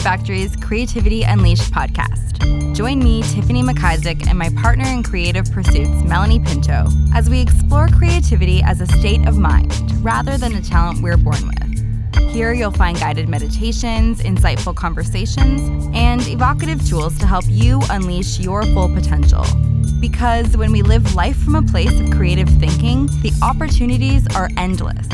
Factory's Creativity Unleashed podcast. Join me, Tiffany McIsaac, and my partner in creative pursuits, Melanie Pinto, as we explore creativity as a state of mind rather than a talent we're born with. Here you'll find guided meditations, insightful conversations, and evocative tools to help you unleash your full potential. Because when we live life from a place of creative thinking, the opportunities are endless.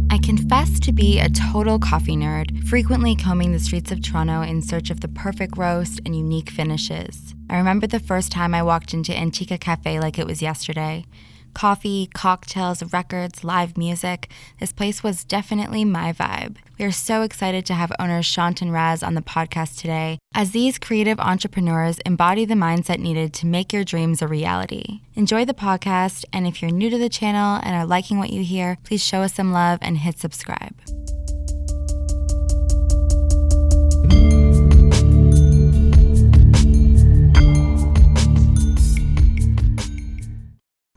I confess to be a total coffee nerd, frequently combing the streets of Toronto in search of the perfect roast and unique finishes. I remember the first time I walked into Antikka Cafe like it was yesterday. Coffee, cocktails, records, live music. This place was definitely my vibe. We are so excited to have owners SHAUNT Raz on the podcast today, as these creative entrepreneurs embody the mindset needed to make your dreams a reality. Enjoy the podcast, and if you're new to the channel and are liking what you hear, please show us some love and hit subscribe.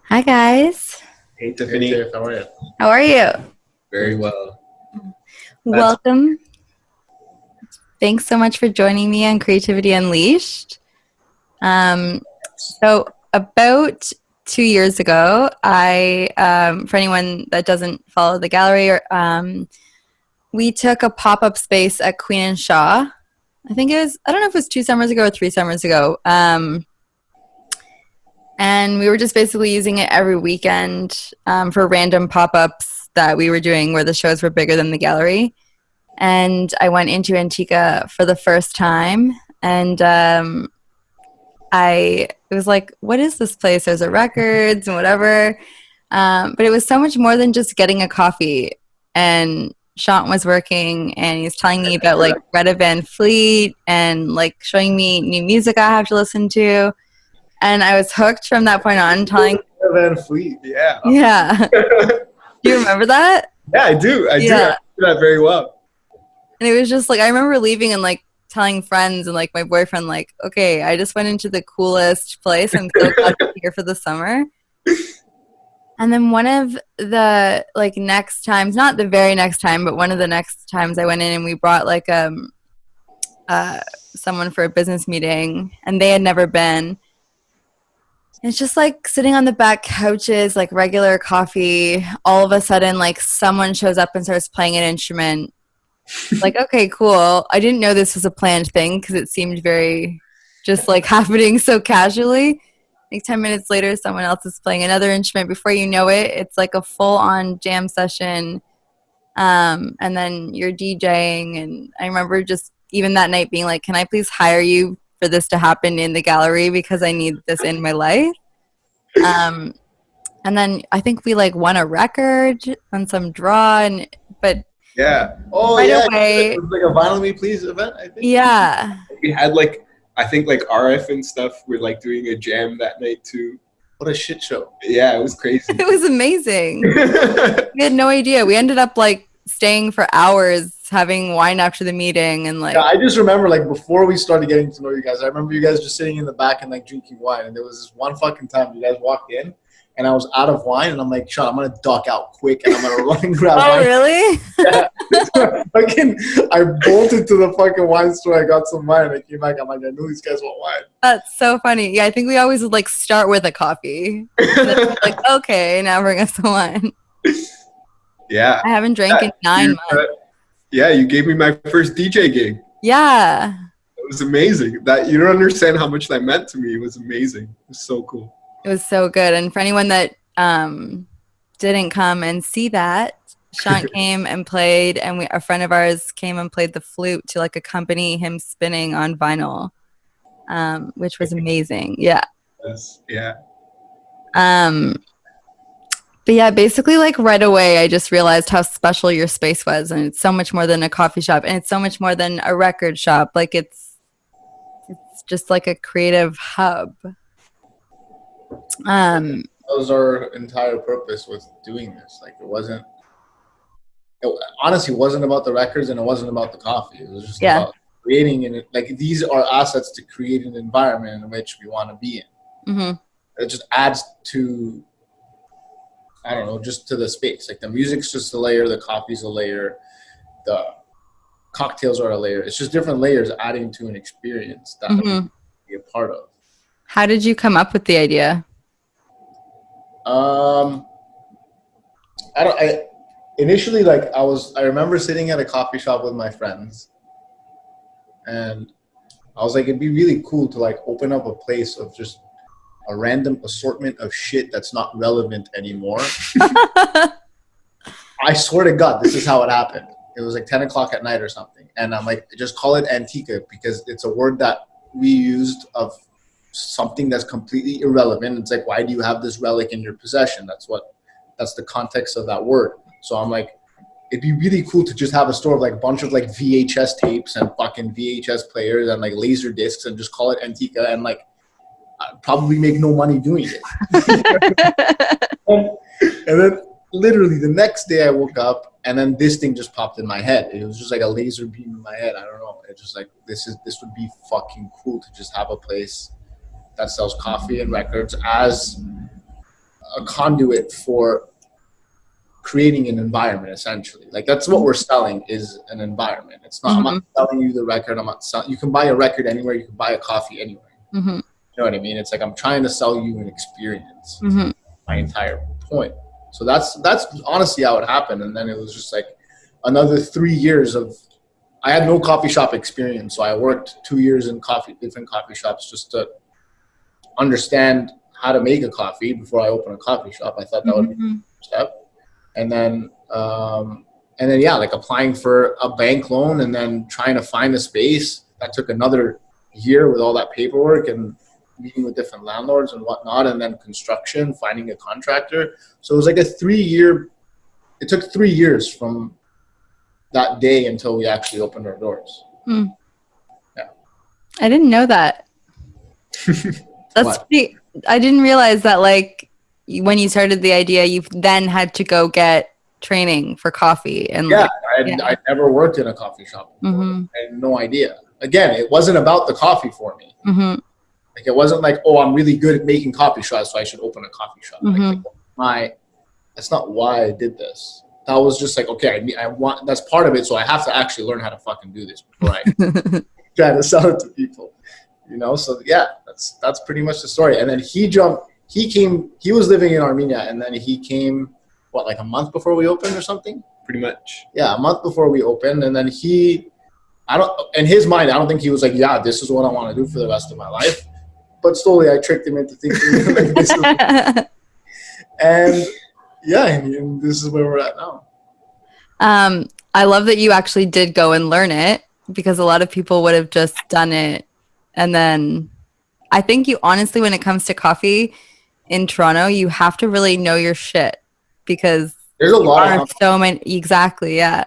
Hey guys. Hey Tiffany. Tiff, how are you? How are you? Very well. Welcome. Thanks so much for joining me on Creativity Unleashed. So about 2 years ago, I, for anyone that doesn't follow the gallery, we took a pop-up space at Queen and Shaw. I think it was, I don't know if it was 2 summers ago or 3 summers ago. And we were just basically using it every weekend for random pop-ups that we were doing where the shows were bigger than the gallery. And I went into Antikka for the first time, and it was like, what is this place? There's a records and whatever. But it was so much more than just getting a coffee. And Shant was working, and he was telling me about like Greta Van Fleet and like showing me new music I have to listen to. And I was hooked from that point on. Telling Van Fleet, yeah. Yeah. Do you remember that? Yeah, I do. I do that very well. And it was just like, I remember leaving and like telling friends and like my boyfriend, like, okay, I just went into the coolest place. I'm so glad to be here for the summer. And then one of the like next times, not the very next time, but one of the next times I went in and we brought like someone for a business meeting, and they had never been. It's just like sitting on the back couches, like regular coffee. All of a sudden, like someone shows up and starts playing an instrument. Like, okay, cool. I didn't know this was a planned thing because it seemed very just like happening so casually. Like 10 minutes later, someone else is playing another instrument. Before you know it, it's like a full-on jam session. And then you're DJing. And I remember just even that night being like, can I please hire you for this to happen in the gallery because I need this in my life. And then I think we like won a record on some draw, but yeah. Oh right yeah. away, It was like a Vinyl Me Please event, I think. Yeah. We had like, I think like RF and stuff. We're like doing a jam that night too. What a shit show. Yeah, it was crazy. It was amazing. We had no idea. We ended up like staying for hours having wine after the meeting, and like yeah, I just remember like before we started getting to know you guys, I remember you guys just sitting in the back and like drinking wine, and there was this one fucking time you guys walked in and I was out of wine, and I'm like, Sean, I'm gonna duck out quick and I'm gonna run and grab wine. Oh really? Yeah. I bolted to the fucking wine store, I got some wine, and I came back, I'm like, I knew these guys want wine. That's so funny. Yeah, I think we always would like start with a coffee. Like, okay, now bring us some wine. Yeah. I haven't drank in 9 months. Yeah, you gave me my first DJ gig. Yeah. It was amazing. That you don't understand how much that meant to me. It was amazing. It was so cool. It was so good. And for anyone that didn't come and see that, Sean came and played, and a friend of ours came and played the flute to like accompany him spinning on vinyl, which was amazing. Yeah. Yes. Yeah. But yeah, basically like right away, I just realized how special your space was, and it's so much more than a coffee shop, and it's so much more than a record shop. Like it's just like a creative hub. That was our entire purpose with doing this. Like it honestly wasn't about the records, and it wasn't about the coffee. It was just about creating, and like these are assets to create an environment in which we want to be in. Mm-hmm. it just adds to, I don't know, just to the space. Like the music's just a layer, the coffee's a layer, the cocktails are a layer. It's just different layers adding to an experience that we can be a part of. How did you come up with the idea? Initially, like I remember sitting at a coffee shop with my friends, and I was like, it'd be really cool to like open up a place of just a random assortment of shit that's not relevant anymore. I swear to God, this is how it happened. It was like 10 o'clock at night or something. And I'm like, just call it Antikka because it's a word that we used of something that's completely irrelevant. It's like, why do you have this relic in your possession? That's the context of that word. So I'm like, it'd be really cool to just have a store of like a bunch of like VHS tapes and fucking VHS players and like laser discs and just call it Antikka and like I'd probably make no money doing it. And then literally the next day I woke up and then this thing just popped in my head. It was just like a laser beam in my head. I don't know. It's just like, this would be fucking cool to just have a place that sells coffee and records as a conduit for creating an environment, essentially. Like that's what we're selling is an environment. It's not, I'm not selling you the record. You can buy a record anywhere. You can buy a coffee anywhere. You know what I mean? It's like, I'm trying to sell you an experience. My entire point. So that's honestly how it happened. And then it was just like another 3 years of, I had no coffee shop experience. So I worked 2 years in different coffee shops just to understand how to make a coffee before I open a coffee shop. I thought that would be the first step. And then yeah, like applying for a bank loan and then trying to find a space. That took another year with all that paperwork and meeting with different landlords and whatnot. And then construction, finding a contractor. So it was like it took 3 years from that day until we actually opened our doors. Yeah. I didn't know that. That's pretty, I didn't realize that like when you started the idea, you then had to go get training for coffee. And I never worked in a coffee shop before. I had no idea. Again, it wasn't about the coffee for me. Like it wasn't like, oh, I'm really good at making coffee shops, so I should open a coffee shop. That's not why I did this. That was just like, okay, I want, that's part of it, so I have to actually learn how to fucking do this before I try to sell it to people. You know, so yeah, that's pretty much the story. And then he was living in Armenia, and then he came, like a month before we opened or something? Pretty much. Yeah, a month before we opened. And then in his mind, I don't think he was like, yeah, this is what I want to do for the rest of my life. But slowly I tricked him into thinking like this is and yeah, and this is where we're at now. I love that you actually did go and learn it, because a lot of people would have just done it. And then I think you honestly, when it comes to coffee in Toronto, you have to really know your shit, because there's a lot of so many. Exactly. Yeah.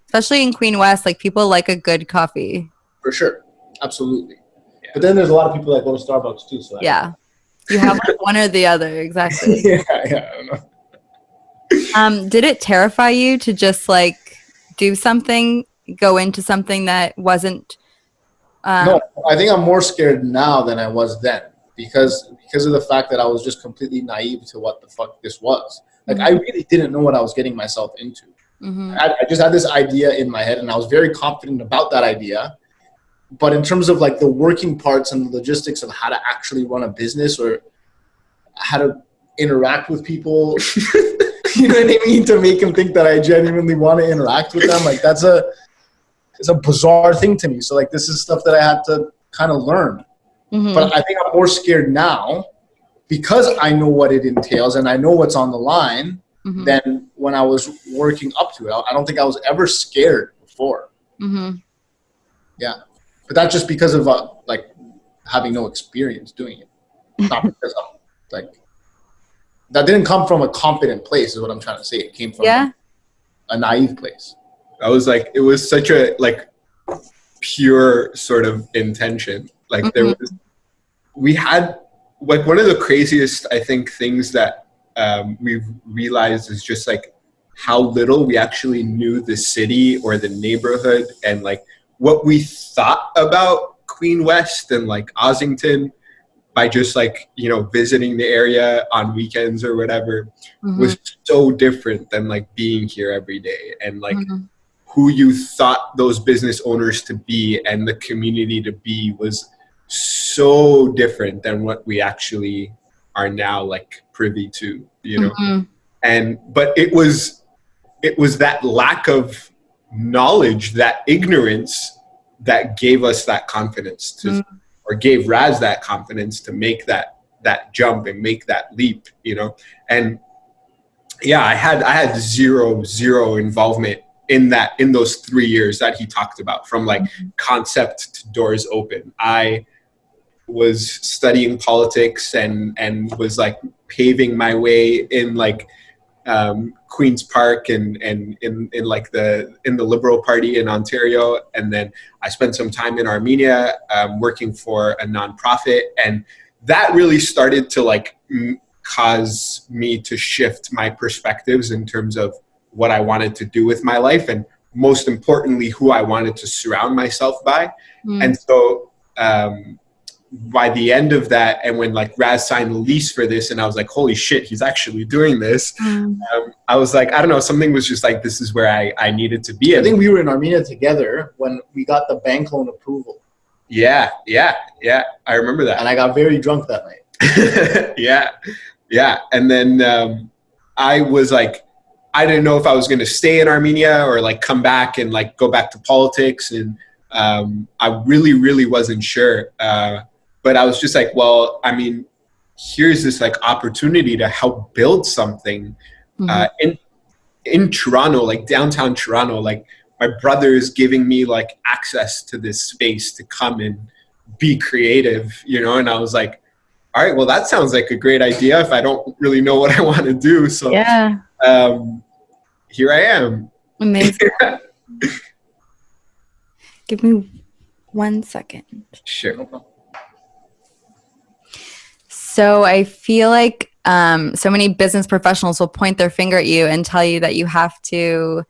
Especially in Queen West, like people like a good coffee. For sure. Absolutely. Yeah. But then there's a lot of people that go to Starbucks too. So yeah. You have like one or the other. Exactly. Yeah. I don't know. Did it terrify you to just like do something, go into something that wasn't? No, I think I'm more scared now than I was then, because of the fact that I was just completely naive to what the fuck this was. Like I really didn't know what I was getting myself into. I just had this idea in my head, and I was very confident about that idea. But in terms of like the working parts and the logistics of how to actually run a business or how to interact with people, you know what I mean? To make them think that I genuinely want to interact with them. Like it's a bizarre thing to me. So like this is stuff that I had to kind of learn. But I think I'm more scared now because I know what it entails and I know what's on the line than when I was working up to it. I don't think I was ever scared before. Yeah. But that's just because of like having no experience doing it. Not because of like, that didn't come from a confident place is what I'm trying to say. It came from a naive place. I was like, it was such a like pure sort of intention. Like we had like one of the craziest, I think, things that we've realized is just like how little we actually knew the city or the neighborhood and like what we thought about Queen West and like Ossington by just like, you know, visiting the area on weekends or whatever Mm-hmm. was so different than like being here every day, and like Mm-hmm. who you thought those business owners to be and the community to be was so different than what we actually are now like privy to, you know. Mm-hmm. And but it was that lack of knowledge, that ignorance, that gave us that confidence to, or gave Raz that confidence to make that jump and make that leap, you know. And yeah, I had zero involvement in those 3 years that he talked about, from like concept to doors open. I was studying politics and was like paving my way in like Queen's Park and in like in the Liberal Party in Ontario, and then I spent some time in Armenia working for a nonprofit, and that really started to like cause me to shift my perspectives in terms of what I wanted to do with my life, and most importantly, who I wanted to surround myself by. And so by the end of that, and when like Raz signed the lease for this, and I was like, holy shit, he's actually doing this. I was like, I don't know, something was just like, this is where I needed to be. I think we were in Armenia together when we got the bank loan approval. Yeah. I remember that. And I got very drunk that night. Yeah. And then I was like, I didn't know if I was going to stay in Armenia or like come back and like go back to politics. And I really wasn't sure. But I was just like, well, I mean, here's this like opportunity to help build something in Toronto, like downtown Toronto. Like my brother is giving me like access to this space to come and be creative, you know? And I was like, all right, well, that sounds like a great idea if I don't really know what I want to do. So yeah, here I am. Amazing. Give me 1 second. Sure. So I feel like so many business professionals will point their finger at you and tell you that you have to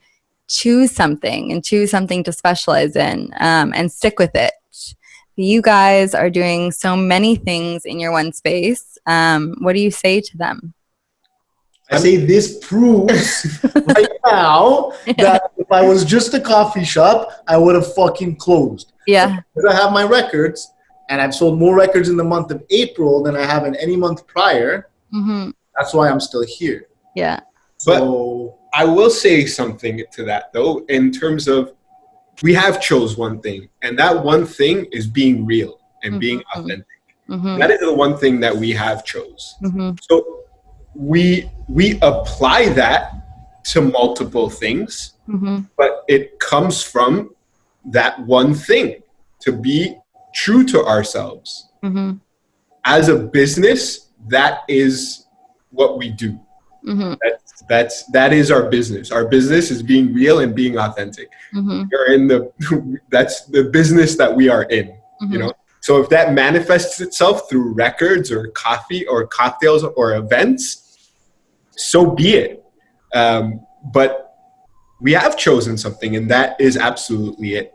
choose something to specialize in and stick with it. You guys are doing so many things in your one space. What do you say to them? I say this proves right now that if I was just a coffee shop, I would have fucking closed. Yeah. Because I have my records, and I've sold more records in the month of April than I have in any month prior. That's why I'm still here. Yeah. So I will say something to that, though, in terms of we have chose one thing, and that one thing is being real and being authentic. That is the one thing that we have chose. So we apply that to multiple things, but it comes from that one thing, to be true to ourselves. As a business, that is what we do. That is our business. Our business is being real and being authentic. We're in that's the business that we are in, you know? So if that manifests itself through records or coffee or cocktails or events, so be it. But we have chosen something, and that is absolutely it.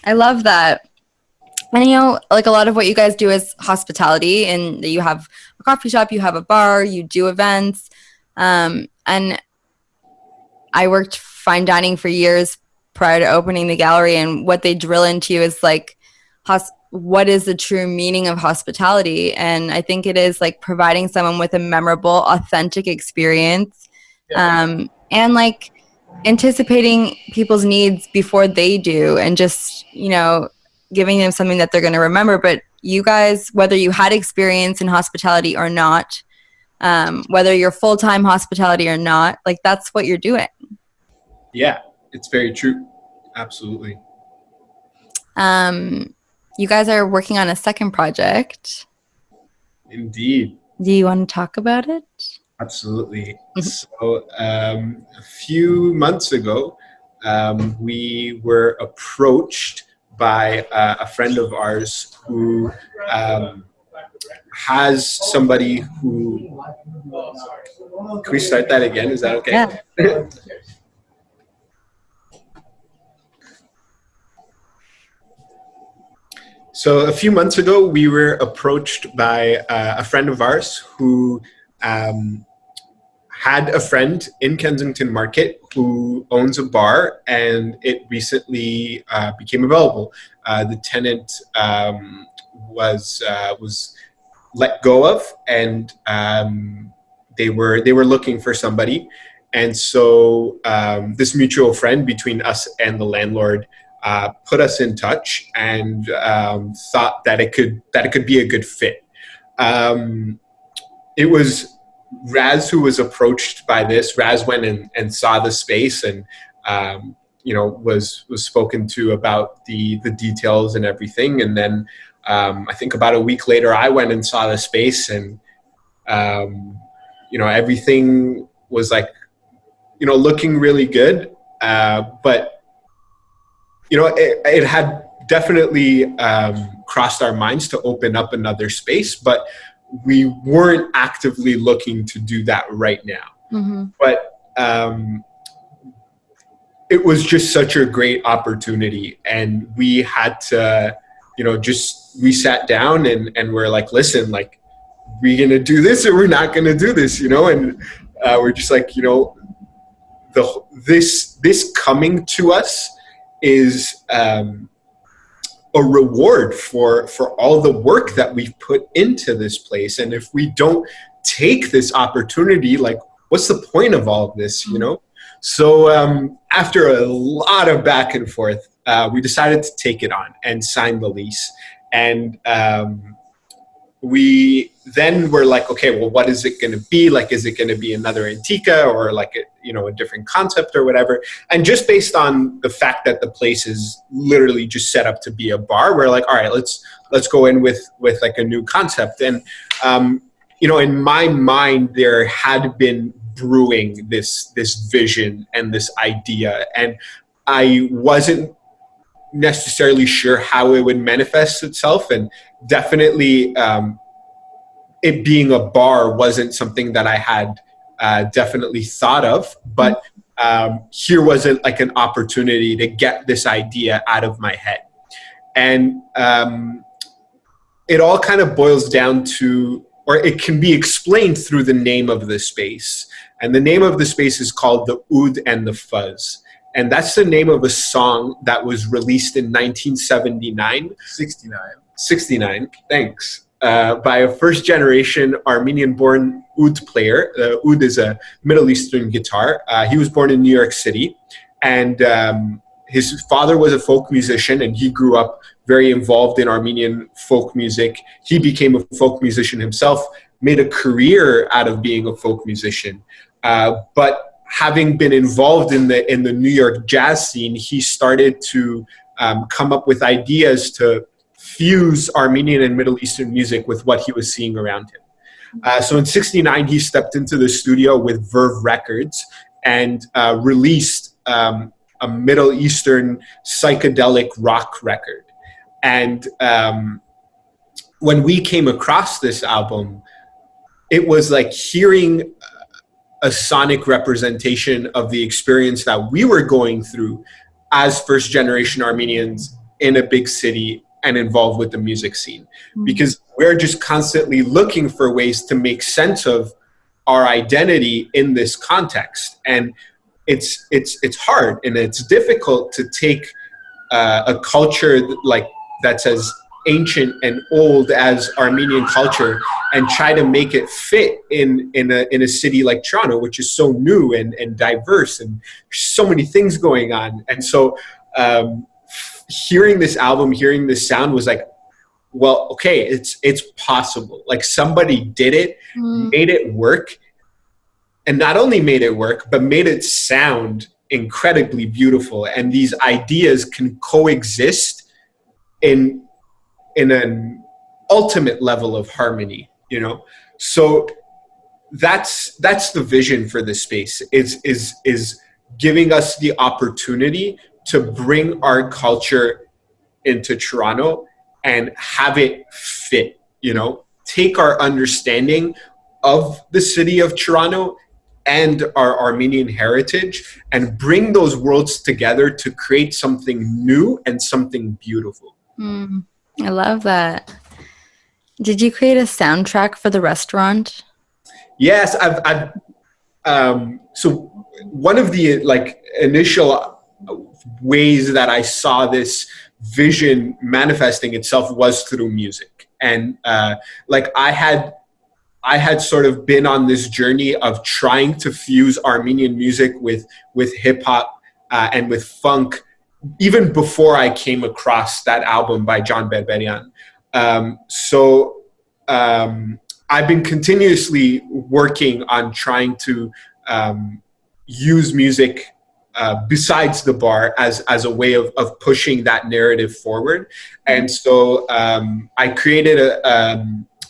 I love that. And you know, like a lot of what you guys do is hospitality, and you have a coffee shop, you have a bar, you do events. And I worked fine dining for years prior to opening the gallery, and what they drill into you is like, what is the true meaning of hospitality? And I think it is like providing someone with a memorable, authentic experience, and like anticipating people's needs before they do, and just, you know, giving them something that they're going to remember. But you guys, whether you had experience in hospitality or not, whether you're full-time hospitality or not, like that's what you're doing. Yeah, it's very true. Absolutely. You guys are working on a second project. Indeed. Do you want to talk about it? Absolutely. So a few months ago, we were approached by a friend of ours who has somebody who... Can we start that again? Is that okay? Yeah. So a few months ago, we were approached by a friend of ours who had a friend in Kensington Market who owns a bar, and it recently became available. The tenant was let go of, and they were looking for somebody. And so this mutual friend between us and the landlord put us in touch, and thought that it could be a good fit. It was Raz who was approached by this. Raz went and saw the space, and was spoken to about the details and everything. And then I think about a week later, I went and saw the space, and everything was like looking really good. But it had definitely crossed our minds to open up another space, but we weren't actively looking to do that right now. Mm-hmm. But it was just such a great opportunity, and we had to, we sat down and we're like, listen, like, we're gonna do this or we're not gonna do this, and we're just like, this coming to us is a reward for all the work that we've put into this place. And if we don't take this opportunity, like, what's the point of all of this, So after a lot of back and forth, we decided to take it on and sign the lease. And we then were like, okay, well, what is it going to be? Like, is it going to be another Antikka, or like a different concept or whatever? And just based on the fact that the place is literally just set up to be a bar, we're like, all right, let's go in with like a new concept. And in my mind, there had been brewing this vision and this idea, and I wasn't necessarily sure how it would manifest itself. And definitely it being a bar wasn't something that I had definitely thought of, but here was like an opportunity to get this idea out of my head. And it all kind of boils down to, or it can be explained through the name of the space. And the name of the space is called the Oud and the Fuzz. And that's the name of a song that was released in 1979. 69, thanks. By a first-generation Armenian-born oud player. Oud is a Middle Eastern guitar. He was born in New York City. And his father was a folk musician, and he grew up very involved in Armenian folk music. He became a folk musician himself, made a career out of being a folk musician. But having been involved in the New York jazz scene, he started to come up with ideas to fuse Armenian and Middle Eastern music with what he was seeing around him. So in '69, he stepped into the studio with Verve Records and released a Middle Eastern psychedelic rock record. And when we came across this album, it was like hearing a sonic representation of the experience that we were going through as first-generation Armenians in a big city and involved with the music scene. Because we're just constantly looking for ways to make sense of our identity in this context. And it's hard and it's difficult to take a culture like that's as ancient and old as Armenian culture and try to make it fit in a city like Toronto, which is so new and diverse and so many things going on. And so hearing this album, hearing this sound was like, well, okay, it's possible. Like somebody did it, made it work, and not only made it work, but made it sound incredibly beautiful. And these ideas can coexist in an ultimate level of harmony, So that's the vision for this space. Is giving us the opportunity to bring our culture into Toronto and have it fit, take our understanding of the city of Toronto and our Armenian heritage and bring those worlds together to create something new and something beautiful. I love that. Did you create a soundtrack for the restaurant? Yes, so one of the like initial ways that I saw this vision manifesting itself was through music, and like I had sort of been on this journey of trying to fuse Armenian music with hip hop and with funk, even before I came across that album by John Berberian. So I've been continuously working on trying to use music besides the bar as a way of pushing that narrative forward. And so I created a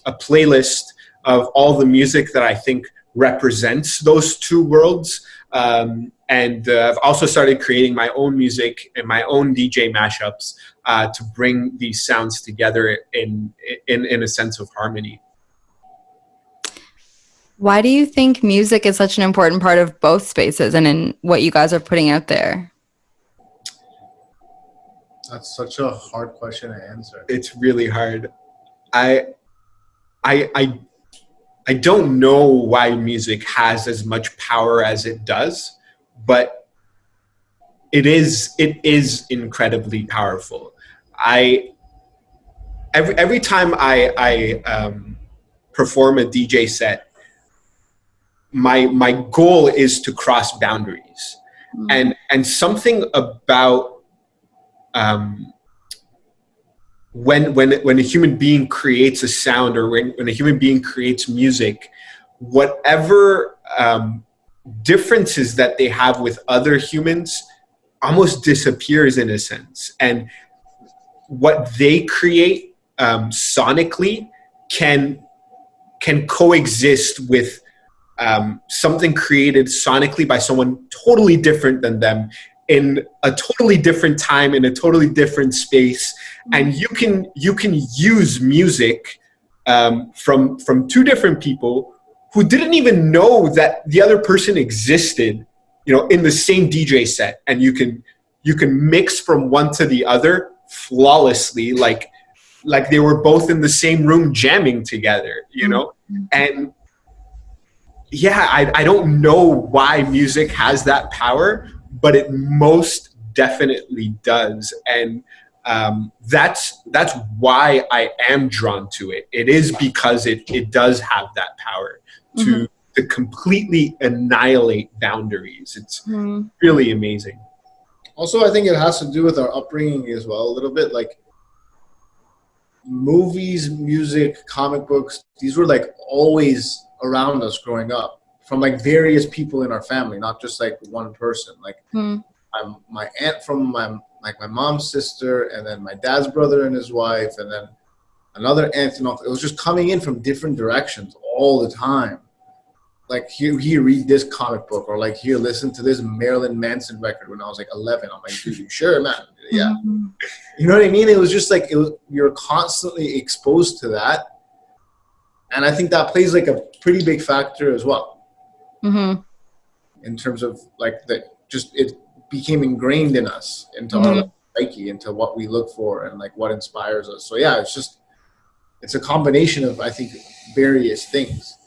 playlist of all the music that I think represents those two worlds. And I've also started creating my own music and my own DJ mashups to bring these sounds together in a sense of harmony. Why do you think music is such an important part of both spaces and in what you guys are putting out there? That's such a hard question to answer. It's really hard. I don't know why music has as much power as it does, but it is incredibly powerful. Every time I perform a DJ set, my goal is to cross boundaries, and something about when a human being creates a sound, or when a human being creates music, whatever differences that they have with other humans almost disappears in a sense, and what they create sonically can coexist with something created sonically by someone totally different than them in a totally different time, in a totally different space. And you can use music from two different people who didn't even know that the other person existed, in the same DJ set, and you can mix from one to the other flawlessly, like they were both in the same room jamming together, and yeah, I don't know why music has that power, but it most definitely does. And that's why I am drawn to it. It is because it does have that power to completely annihilate boundaries. It's really amazing. Also, I think it has to do with our upbringing as well, a little bit. Like movies, music, comic books, these were like always around us growing up, from like various people in our family, not just like one person. Like my aunt from my mom's sister, and then my dad's brother and his wife, and then another aunt and uncle. It was just coming in from different directions all the time. Like here read this comic book, or like here listen to this Marilyn Manson record when I was like 11. I'm like, dude, you sure, man? Yeah. You know what I mean? It was just like you're constantly exposed to that. And I think that plays like a pretty big factor as well. In terms of like it became ingrained in us, into our psyche, into what we look for and like what inspires us. So yeah, it's a combination of, I think, various things.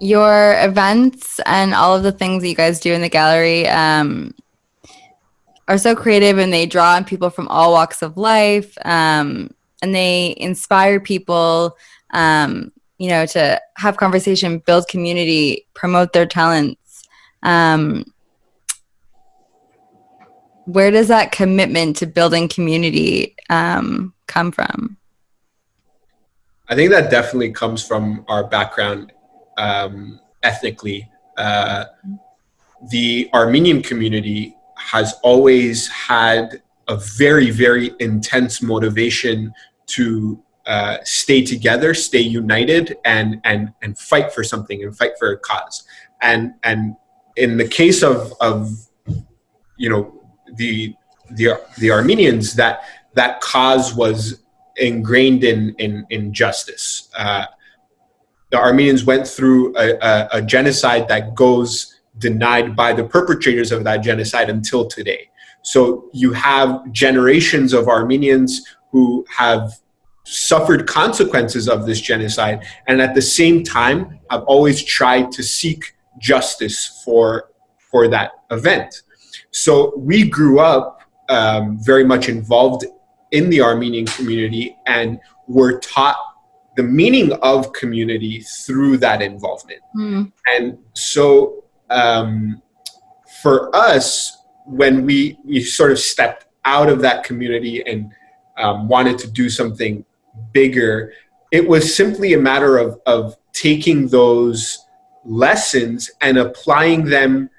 Your events and all of the things that you guys do in the gallery are so creative, and they draw on people from all walks of life, and they inspire people, to have conversation, build community, promote their talents. Where does that commitment to building community come from? I think that definitely comes from our background ethnically. The Armenian community has always had a very, very intense motivation to stay together, stay united, and fight for something, and fight for a cause. And in the case of the Armenians, that cause was ingrained in justice. The Armenians went through a genocide that goes denied by the perpetrators of that genocide until today. So you have generations of Armenians who have suffered consequences of this genocide, and at the same time have always tried to seek justice for that event. So we grew up very much involved in the Armenian community and were taught the meaning of community through that involvement. And so for us, when we sort of stepped out of that community and wanted to do something bigger, it was simply a matter of taking those lessons and applying them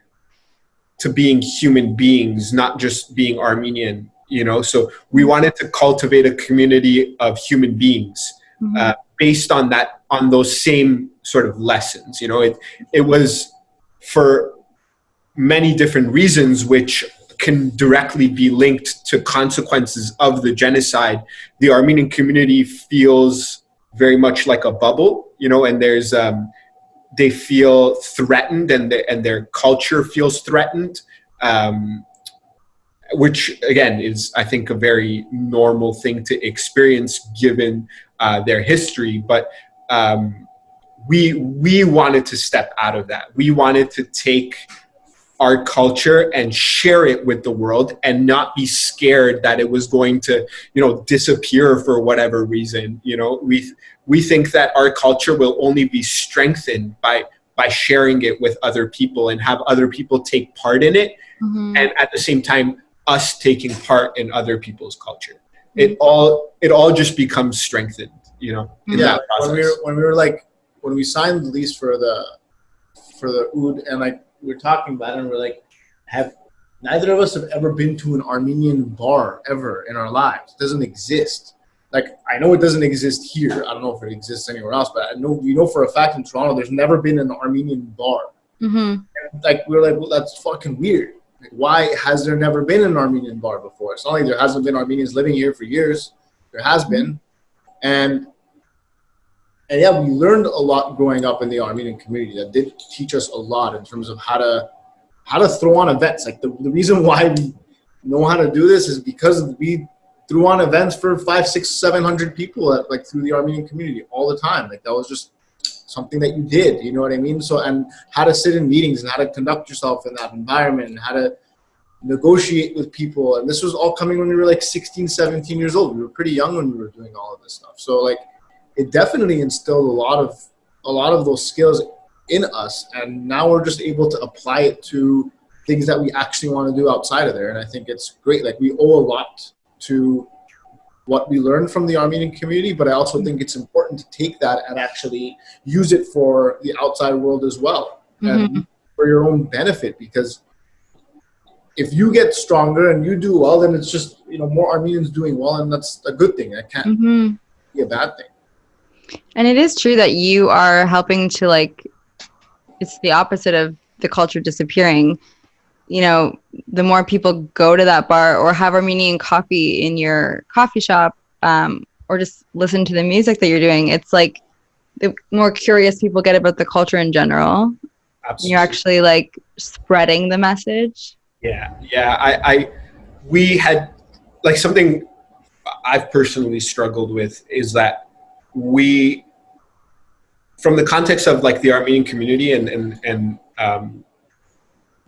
to being human beings, not just being Armenian, you know? So we wanted to cultivate a community of human beings based on those same sort of lessons. You know, it was for many different reasons, which can directly be linked to consequences of the genocide. The Armenian community feels very much like a bubble, you know, and there's they feel threatened, and their culture feels threatened, which again is, I think, a very normal thing to experience given their history. But we wanted to step out of that. We wanted to take our culture and share it with the world, and not be scared that it was going to, you know, disappear for whatever reason. You know, we think that our culture will only be strengthened by sharing it with other people, and have other people take part in it, and at the same time us taking part in other people's culture. It all just becomes strengthened, you know, in that process. When we signed the lease for the Oud, and like we were talking about it, and we're like, neither of us have ever been to an Armenian bar ever in our lives. It doesn't exist. Like, I know it doesn't exist here. I don't know if it exists anywhere else, but I know, we know for a fact in Toronto, there's never been an Armenian bar. And like, we're like, well, that's fucking weird. Like, why has there never been an Armenian bar before? It's not like there hasn't been Armenians living here for years. There has been. And yeah, we learned a lot growing up in the Armenian community. That did teach us a lot in terms of how to throw on events. Like, the reason why we know how to do this is because we threw on events for 500, 600, 700 people through the Armenian community all the time. Like, that was just something that you did, you know what I mean? So, and how to sit in meetings, and how to conduct yourself in that environment, and how to negotiate with people. And this was all coming when we were like 16, 17 years old. We were pretty young when we were doing all of this stuff. So like, it definitely instilled a lot of those skills in us. And now we're just able to apply it to things that we actually want to do outside of there. And I think it's great. Like, we owe a lot to what we learned from the Armenian community, but I also think it's important to take that and actually use it for the outside world as well, and for your own benefit. Because if you get stronger and you do well, then it's just, you know, more Armenians doing well, and that's a good thing. That can't be a bad thing. And it is true that you are helping to, like, it's the opposite of the culture disappearing. You know, the more people go to that bar or have Armenian coffee in your coffee shop, or just listen to the music that you're doing, it's like the more curious people get about the culture in general. Absolutely. You're actually like spreading the message. Yeah. We had, like, something I've personally struggled with is that we, from the context of like the Armenian community and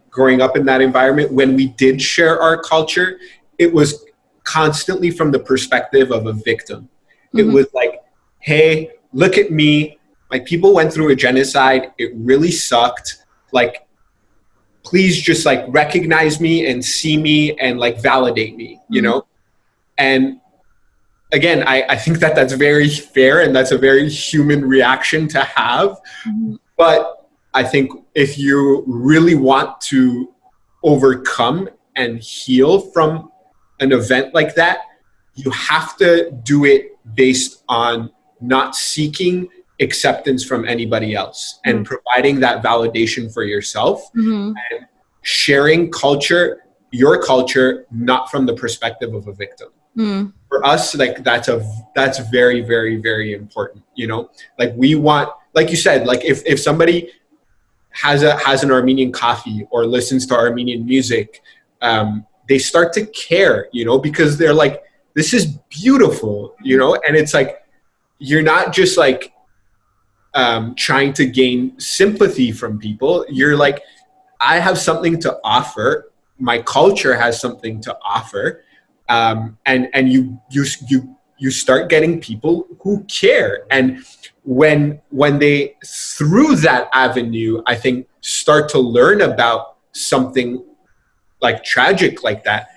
growing up in that environment, when we did share our culture, it was constantly from the perspective of a victim. It was like, hey, look at me. Like, people went through a genocide. It really sucked. Like, please just like recognize me and see me and like validate me, you know? And again, I think that that's very fair, and that's a very human reaction to have. But I think if you really want to overcome and heal from an event like that, you have to do it based on not seeking acceptance from anybody else, and providing that validation for yourself, and sharing your culture, not from the perspective of a victim. For us, like, that's very, very, very important, you know? Like, we want, like you said, like, if somebody has an Armenian coffee or listens to Armenian music, they start to care, because they're like, this is beautiful, and it's like, you're not just like trying to gain sympathy from people. You're like, I have something to offer. My culture has something to offer, and you start getting people who care. And when they, through that avenue, I think, start to learn about something like tragic like that,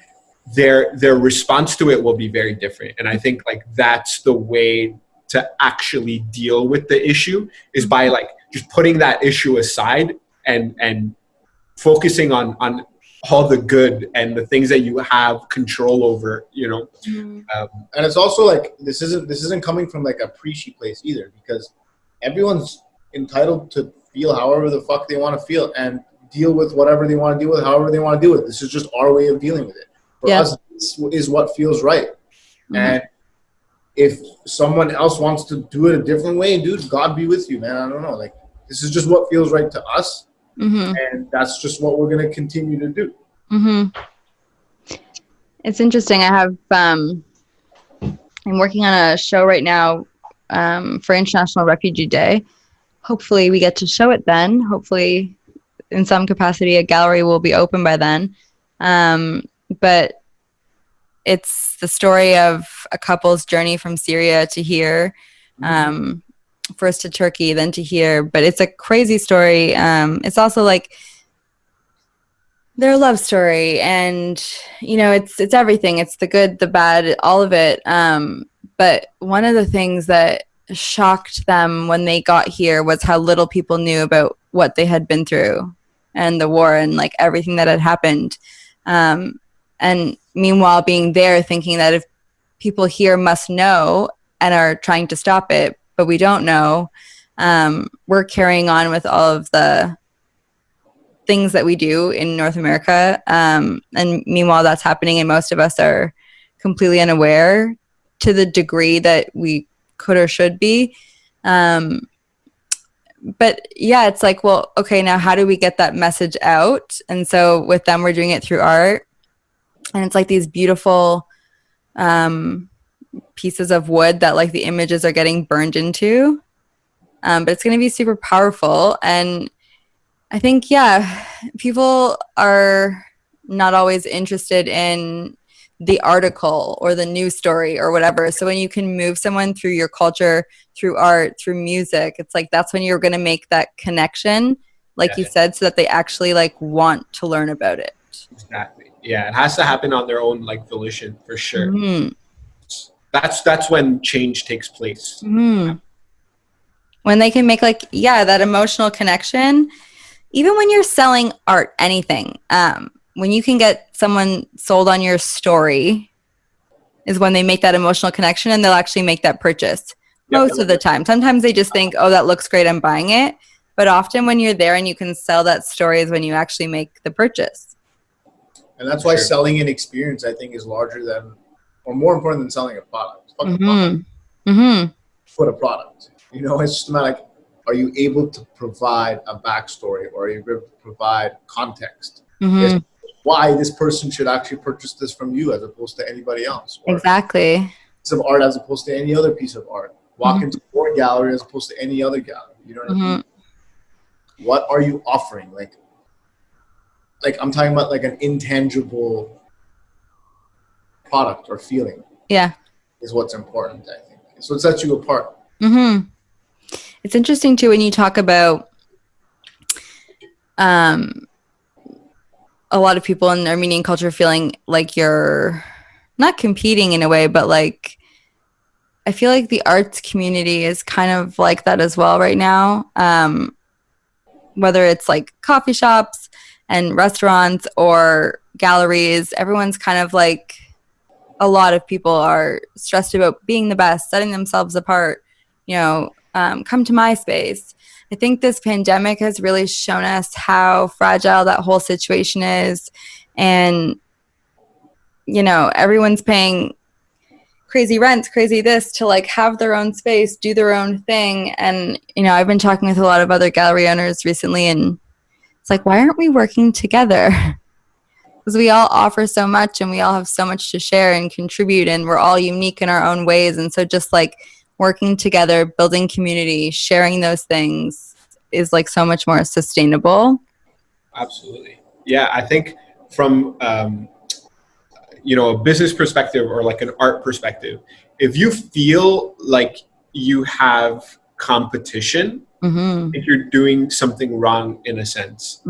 their response to it will be very different. And I think like that's the way to actually deal with the issue, is by like just putting that issue aside and focusing on all the good and the things that you have control over, And it's also like, this isn't coming from like a preachy place either, because everyone's entitled to feel however the fuck they want to feel and deal with whatever they want to deal with, however they want to do it. This is just our way of dealing with it. For us, this is what feels right. And if someone else wants to do it a different way, dude, God be with you, man. I don't know. Like, this is just what feels right to us. And that's just what we're going to continue to do. It's interesting. I have, I'm working on a show right now for International Refugee Day. Hopefully we get to show it then. Hopefully in some capacity a gallery will be open by then. But it's the story of a couple's journey from Syria to here, first to Turkey, then to here. But it's a crazy story. It's also like their love story, and it's everything. It's the good, the bad, all of it. But one of the things that shocked them when they got here was how little people knew about what they had been through and the war and like everything that had happened. And meanwhile, being there, thinking that if people here must know and are trying to stop it, but we don't know, we're carrying on with all of the things that we do in North America. And meanwhile, that's happening, and most of us are completely unaware to the degree that we could or should be. But yeah, it's like, well, okay, now how do we get that message out? And so with them, we're doing it through art. And it's like these beautiful pieces of wood that like the images are getting burned into. But it's going to be super powerful. And I think, yeah, people are not always interested in the article or the news story or whatever. So when you can move someone through your culture, through art, through music, it's like that's when you're going to make that connection, like you said, so that they actually like want to learn about it. Exactly. Yeah, it has to happen on their own like volition, for sure. That's when change takes place. When they can make like, that emotional connection, even when you're selling art, anything, when you can get someone sold on your story is when they make that emotional connection, and they'll actually make that purchase most of the time. Sometimes they just think, oh, that looks great, I'm buying it. But often when you're there and you can sell that story is when you actually make the purchase. And that's why selling an experience, I think, is larger than, or more important than selling a product. Fuck a product. Put a product. It's just not like, are you able to provide a backstory, or are you able to provide context? Why this person should actually purchase this from you as opposed to anybody else. Or exactly. Piece of art as opposed to any other piece of art. Walk into your gallery as opposed to any other gallery. You know what I mean? What are you offering? Like I'm talking about like an intangible product or feeling. Yeah. Is what's important, I think. It's what sets you apart. It's interesting too when you talk about a lot of people in Armenian culture feeling like you're not competing in a way, but like I feel like the arts community is kind of like that as well right now. Whether it's like coffee shops and restaurants or galleries, everyone's kind of like, a lot of people are stressed about being the best, setting themselves apart, come to my space. I think this pandemic has really shown us how fragile that whole situation is. And, everyone's paying crazy rents, crazy this to like have their own space, do their own thing. And, I've been talking with a lot of other gallery owners recently, and it's like, why aren't we working together? Because we all offer so much and we all have so much to share and contribute, and we're all unique in our own ways. And so just like working together, building community, sharing those things is like so much more sustainable. Absolutely. Yeah, I think from a business perspective or like an art perspective, if you feel like you have competition, if you're doing something wrong in a sense,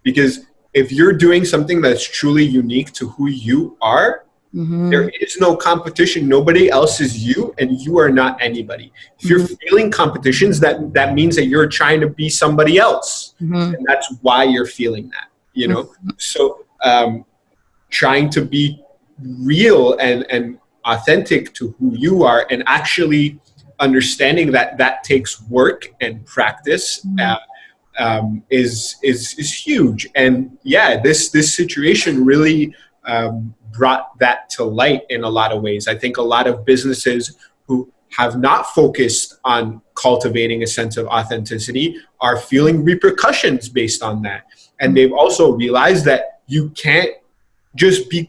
because if you're doing something that's truly unique to who you are, there is no competition. Nobody else is you, and you are not anybody. If you're feeling competitions, that means that you're trying to be somebody else, and that's why you're feeling that. So trying to be real and authentic to who you are, and actually understanding that takes work and practice. Is huge. And yeah, this situation really brought that to light in a lot of ways. I think a lot of businesses who have not focused on cultivating a sense of authenticity are feeling repercussions based on that. And they've also realized that you can't just be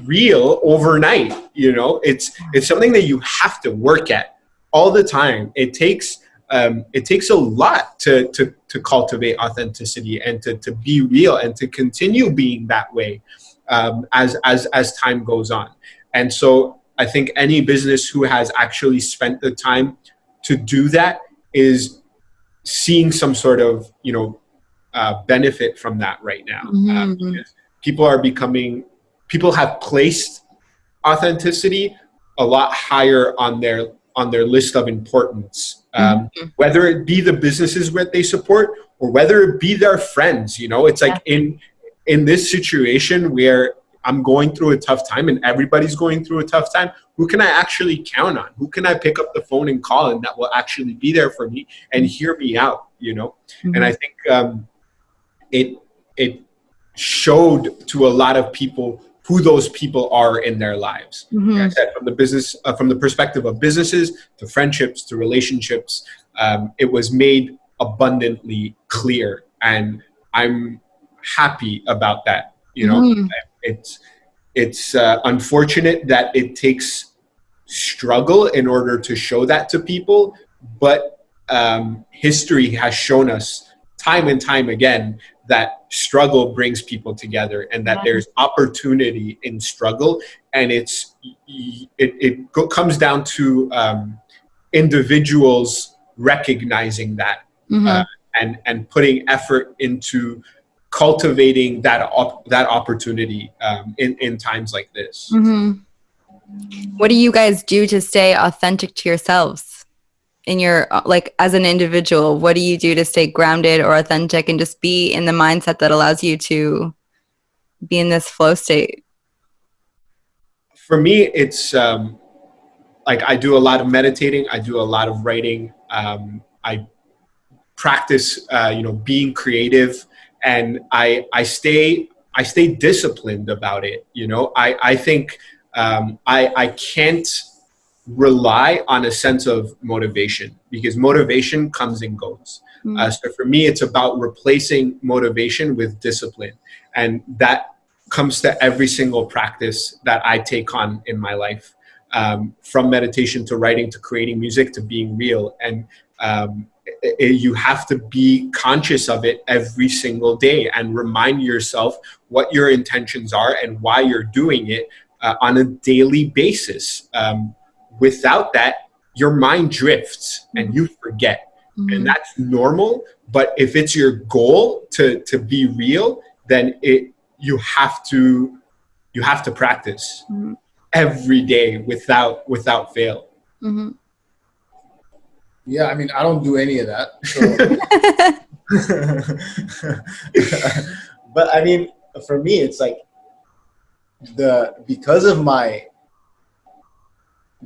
real overnight. It's something that you have to work at all the time. It takes a lot to cultivate authenticity and to be real and to continue being that way as time goes on. And so I think any business who has actually spent the time to do that is seeing some sort of benefit from that right now. Because people have placed authenticity a lot higher on their list of importance, whether it be the businesses that they support or whether it be their friends. It's like in this situation where I'm going through a tough time and everybody's going through a tough time, who can I actually count on? Who can I pick up the phone and call, and that will actually be there for me and hear me out? And I think it showed to a lot of people who those people are in their lives. Like I said, from the perspective of businesses to friendships to relationships, it was made abundantly clear, and I'm happy about that. It's unfortunate that it takes struggle in order to show that to people, but history has shown us time and time again that struggle brings people together, and that there's opportunity in struggle, and it comes down to individuals recognizing that and putting effort into cultivating that opportunity in times like this. What do you guys do to stay authentic to yourselves? In your, like, as an individual, what do you do to stay grounded or authentic and just be in the mindset that allows you to be in this flow state? For me, it's like I do a lot of meditating. I do a lot of writing. I practice, being creative, and I stay disciplined about it. I think I can't rely on a sense of motivation, because motivation comes and goes. So for me, it's about replacing motivation with discipline. And that comes to every single practice that I take on in my life, from meditation to writing to creating music to being real. And you have to be conscious of it every single day and remind yourself what your intentions are and why you're doing it on a daily basis. Without that, your mind drifts and you forget. And that's normal. But if it's your goal to be real, then you have to practice every day without fail. Yeah, I mean, I don't do any of that. So. But I mean, for me, it's like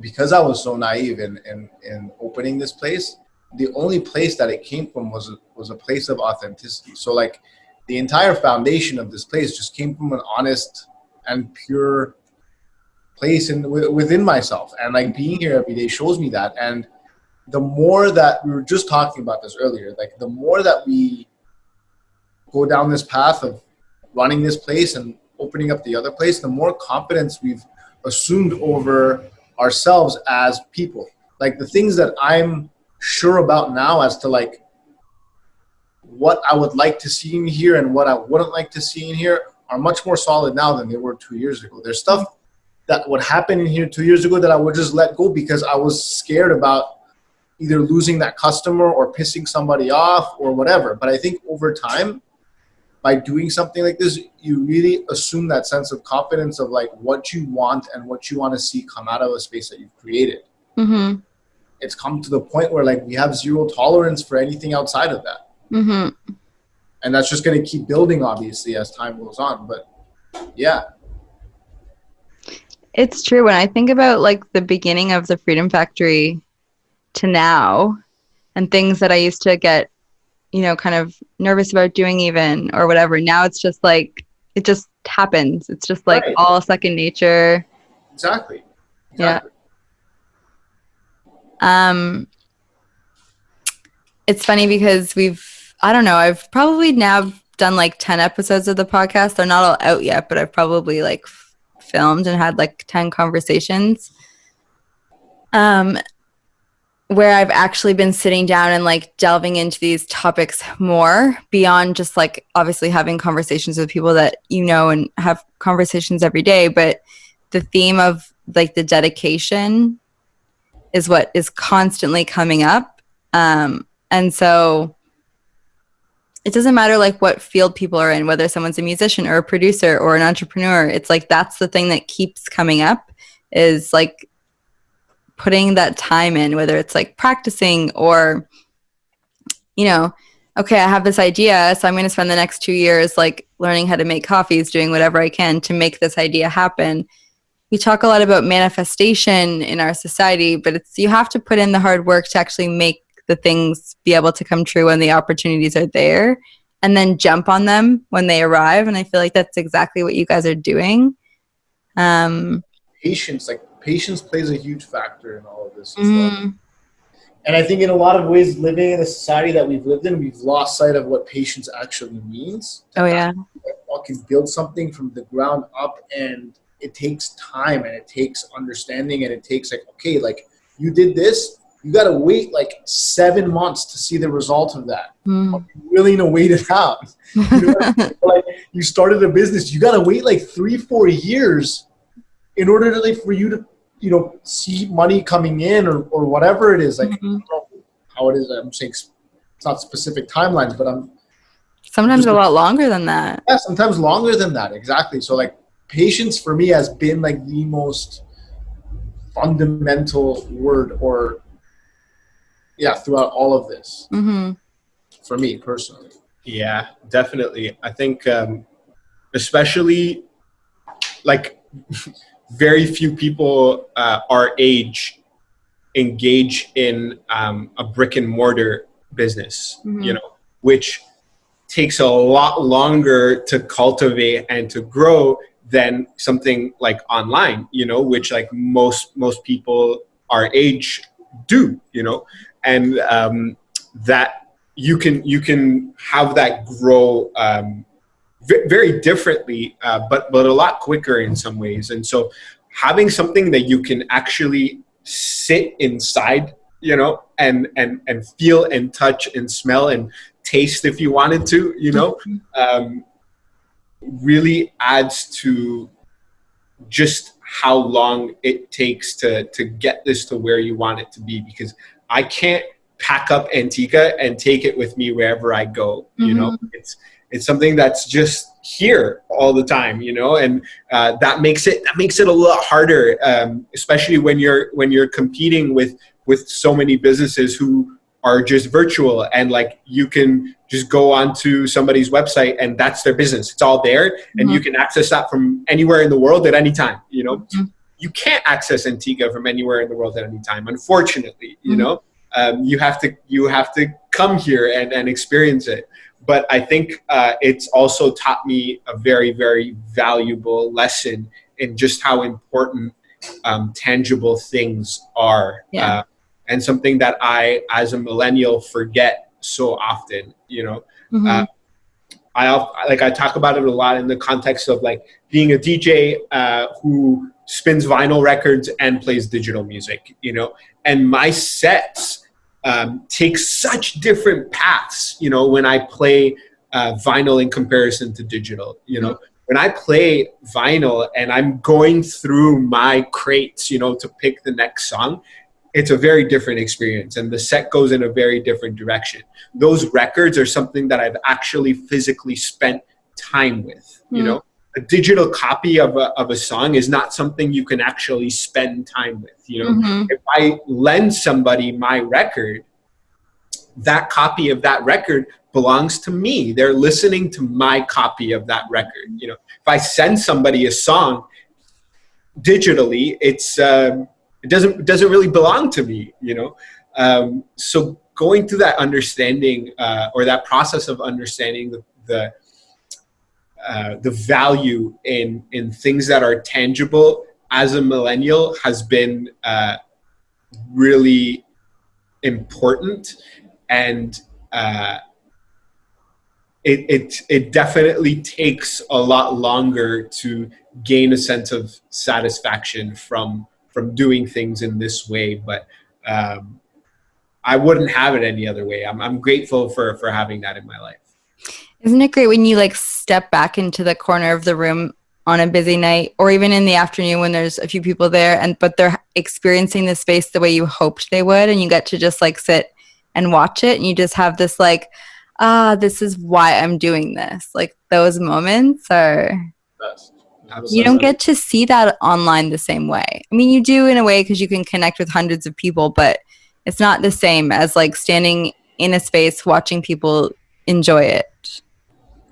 because I was so naive in opening this place, the only place that it came from was a place of authenticity. So like the entire foundation of this place just came from an honest and pure place within myself. And like being here every day shows me that. And the more that we were just talking about this earlier, like the more that we go down this path of running this place and opening up the other place, the more confidence we've assumed over ourselves as people. Like the things that I'm sure about now as to like what I would like to see in here and what I wouldn't like to see in here are much more solid now than they were 2 years ago. There's stuff that would happen in here 2 years ago that I would just let go because I was scared about either losing that customer or pissing somebody off or whatever. But I think over time, by doing something like this, you really assume that sense of confidence of like what you want and what you want to see come out of a space that you've created. Mm-hmm. It's come to the point where like we have zero tolerance for anything outside of that. Mm-hmm. And that's just going to keep building, obviously, as time goes on. But yeah. It's true. When I think about like the beginning of the Freedom Factory to now and things that I used to get, you know, kind of nervous about doing even or whatever. Now it's just like, it just happens. It's just like Right. all second nature. Exactly. Yeah. It's funny because I don't know, I've probably now done like 10 episodes of the podcast. They're not all out yet, but I've probably like filmed and had like 10 conversations. Where I've actually been sitting down and like delving into these topics more beyond just like obviously having conversations with people that you know and have conversations every day. But the theme of like the dedication is what is constantly coming up. And so it doesn't matter like what field people are in, whether someone's a musician or a producer or an entrepreneur. It's like that's the thing that keeps coming up is like putting that time in, whether it's like practicing or, you know, okay, I have this idea, so I'm going to spend the next 2 years like learning how to make coffees, doing whatever I can to make this idea happen. We talk a lot about manifestation in our society, but it's you have to put in the hard work to actually make the things be able to come true when the opportunities are there and then jump on them when they arrive. And I feel like that's exactly what you guys are doing. Patience plays a huge factor in all of this as well. And I think in a lot of ways, living in a society that we've lived in, we've lost sight of what patience actually means. Oh, yeah. Fucking build something from the ground up, and it takes time, and it takes understanding, and it takes like, okay, like you did this, you got to wait like 7 months to see the result of that. Are you willing to wait it out? You know, like you started a business, you got to wait like 3-4 years in order to like for you to, you know, see money coming in or whatever it is. Like I don't know how it is. I'm saying it's not specific timelines, but sometimes a lot longer than that. Yeah, sometimes longer than that. Exactly. So like patience for me has been like the most fundamental word throughout all of this for me personally. Yeah, definitely. I think especially like very few people our age engage in a brick and mortar business, you know, which takes a lot longer to cultivate and to grow than something like online, you know, which like most people our age do, you know, and that you can have that grow very differently, but a lot quicker in some ways. And so having something that you can actually sit inside, you know, and feel and touch and smell and taste if you wanted to, you know, really adds to just how long it takes to get this to where you want it to be. Because I can't pack up Antikka and take it with me wherever I go, you know. It's something that's just here all the time, you know, and that makes it a lot harder, especially when you're competing with so many businesses who are just virtual, and like you can just go onto somebody's website and that's their business. It's all there, and you can access that from anywhere in the world at any time. You know, you can't access Antikka from anywhere in the world at any time, unfortunately. You know, you have to come here and experience it. But I think it's also taught me a very, very valuable lesson in just how important tangible things are. Yeah. And something that I, as a millennial, forget so often, you know. I talk about it a lot in the context of like being a DJ who spins vinyl records and plays digital music, you know, and my sets take such different paths, you know, when I play vinyl in comparison to digital, you know. When I play vinyl and I'm going through my crates, you know, to pick the next song, it's a very different experience, and the set goes in a very different direction. Those records are something that I've actually physically spent time with, you know. A digital copy of a song is not something you can actually spend time with, you know. If I lend somebody my record, that copy of that record belongs to me. They're listening to my copy of that record. You know, if I send somebody a song digitally, it doesn't really belong to me. You know, so going through that understanding or that process of understanding the value in things that are tangible as a millennial has been really important, and it definitely takes a lot longer to gain a sense of satisfaction from doing things in this way. But I wouldn't have it any other way. I'm grateful for having that in my life. Isn't it great when you like step back into the corner of the room on a busy night, or even in the afternoon when there's a few people there, but they're experiencing the space the way you hoped they would, and you get to just like sit and watch it, and you just have this like, this is why I'm doing this. Like those moments are, you don't get to see that online the same way. I mean, you do in a way because you can connect with hundreds of people, but it's not the same as like standing in a space watching people enjoy it.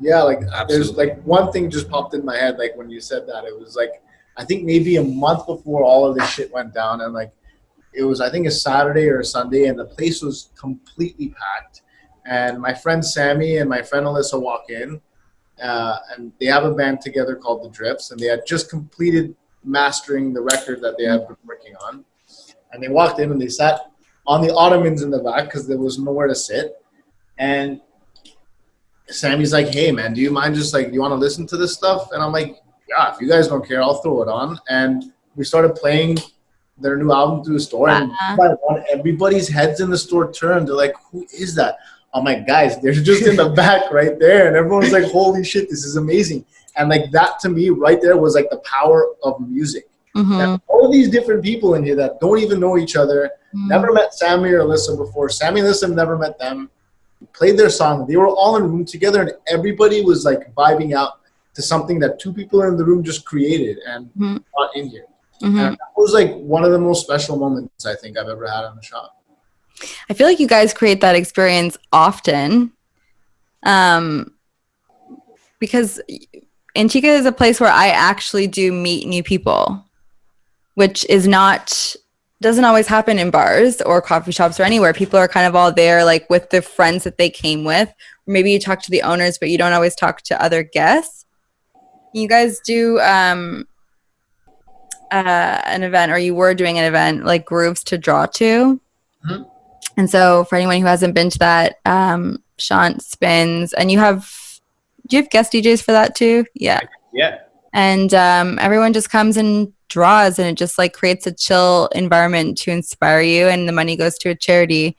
Yeah, like Absolutely. There's like one thing just popped in my head, like when you said that. It was like, I think maybe a month before all of this shit went down, and like it was, I think, a Saturday or a Sunday, and the place was completely packed. And my friend Sammy and my friend Alyssa walk in, and they have a band together called The Drips, and they had just completed mastering the record that they had been working on. And they walked in and they sat on the ottomans in the back because there was nowhere to sit. And Sammy's like, hey, man, do you mind just like, do you want to listen to this stuff? And I'm like, yeah, if you guys don't care, I'll throw it on. And we started playing their new album through the store. And by one, everybody's heads in the store turned. They're like, who is that? I'm like, guys, they're just in the back right there. And everyone's like, holy shit, this is amazing. And like that to me right there was like the power of music. And all of these different people in here that don't even know each other, never met Sammy or Alyssa before. Sammy and Alyssa never met them. Played their song. They were all in a room together, and everybody was like vibing out to something that two people in the room just created and brought in here. And that was like one of the most special moments I think I've ever had on the shop. I feel like you guys create that experience often, because Antikka is a place where I actually do meet new people, which is doesn't always happen in bars or coffee shops or anywhere. People are kind of all there like with the friends that they came with. Or maybe you talk to the owners, but you don't always talk to other guests. You guys do an event, or you were doing an event like Grooves to Draw To. And so for anyone who hasn't been to that, Shaunt spins, and do you have guest DJs for that too? Yeah. And everyone just comes and draws, and it just like creates a chill environment to inspire you, and the money goes to a charity.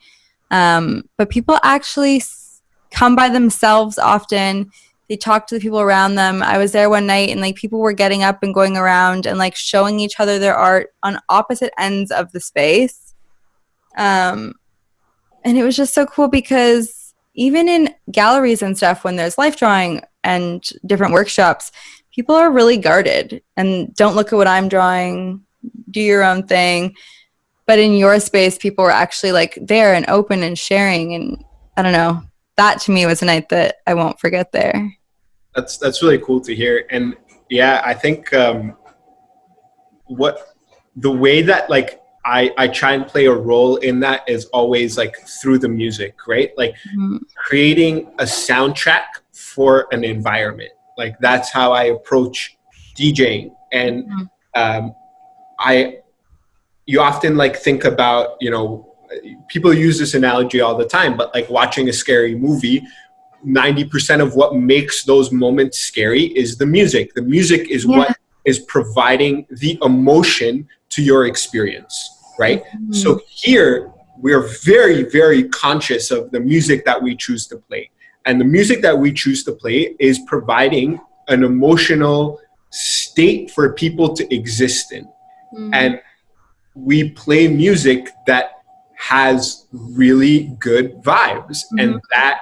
But people actually come by themselves often. They talk to the people around them. I was there one night, and like people were getting up and going around and like showing each other their art on opposite ends of the space. And it was just so cool because even in galleries and stuff, when there's life drawing and different workshops, people are really guarded and don't look at what I'm drawing, do your own thing. But in your space, people were actually like there and open and sharing. And I don't know, that to me was a night that I won't forget there. That's really cool to hear. And yeah, I think the way that like I try and play a role in that is always like through the music, right? Like creating a soundtrack for an environment. Like that's how I approach DJing. And you often like think about, you know, people use this analogy all the time, but like watching a scary movie, 90% of what makes those moments scary is the music. The music is what is providing the emotion to your experience, right? So here we're very, very conscious of the music that we choose to play. And the music that we choose to play is providing an emotional state for people to exist in. And we play music that has really good vibes, and that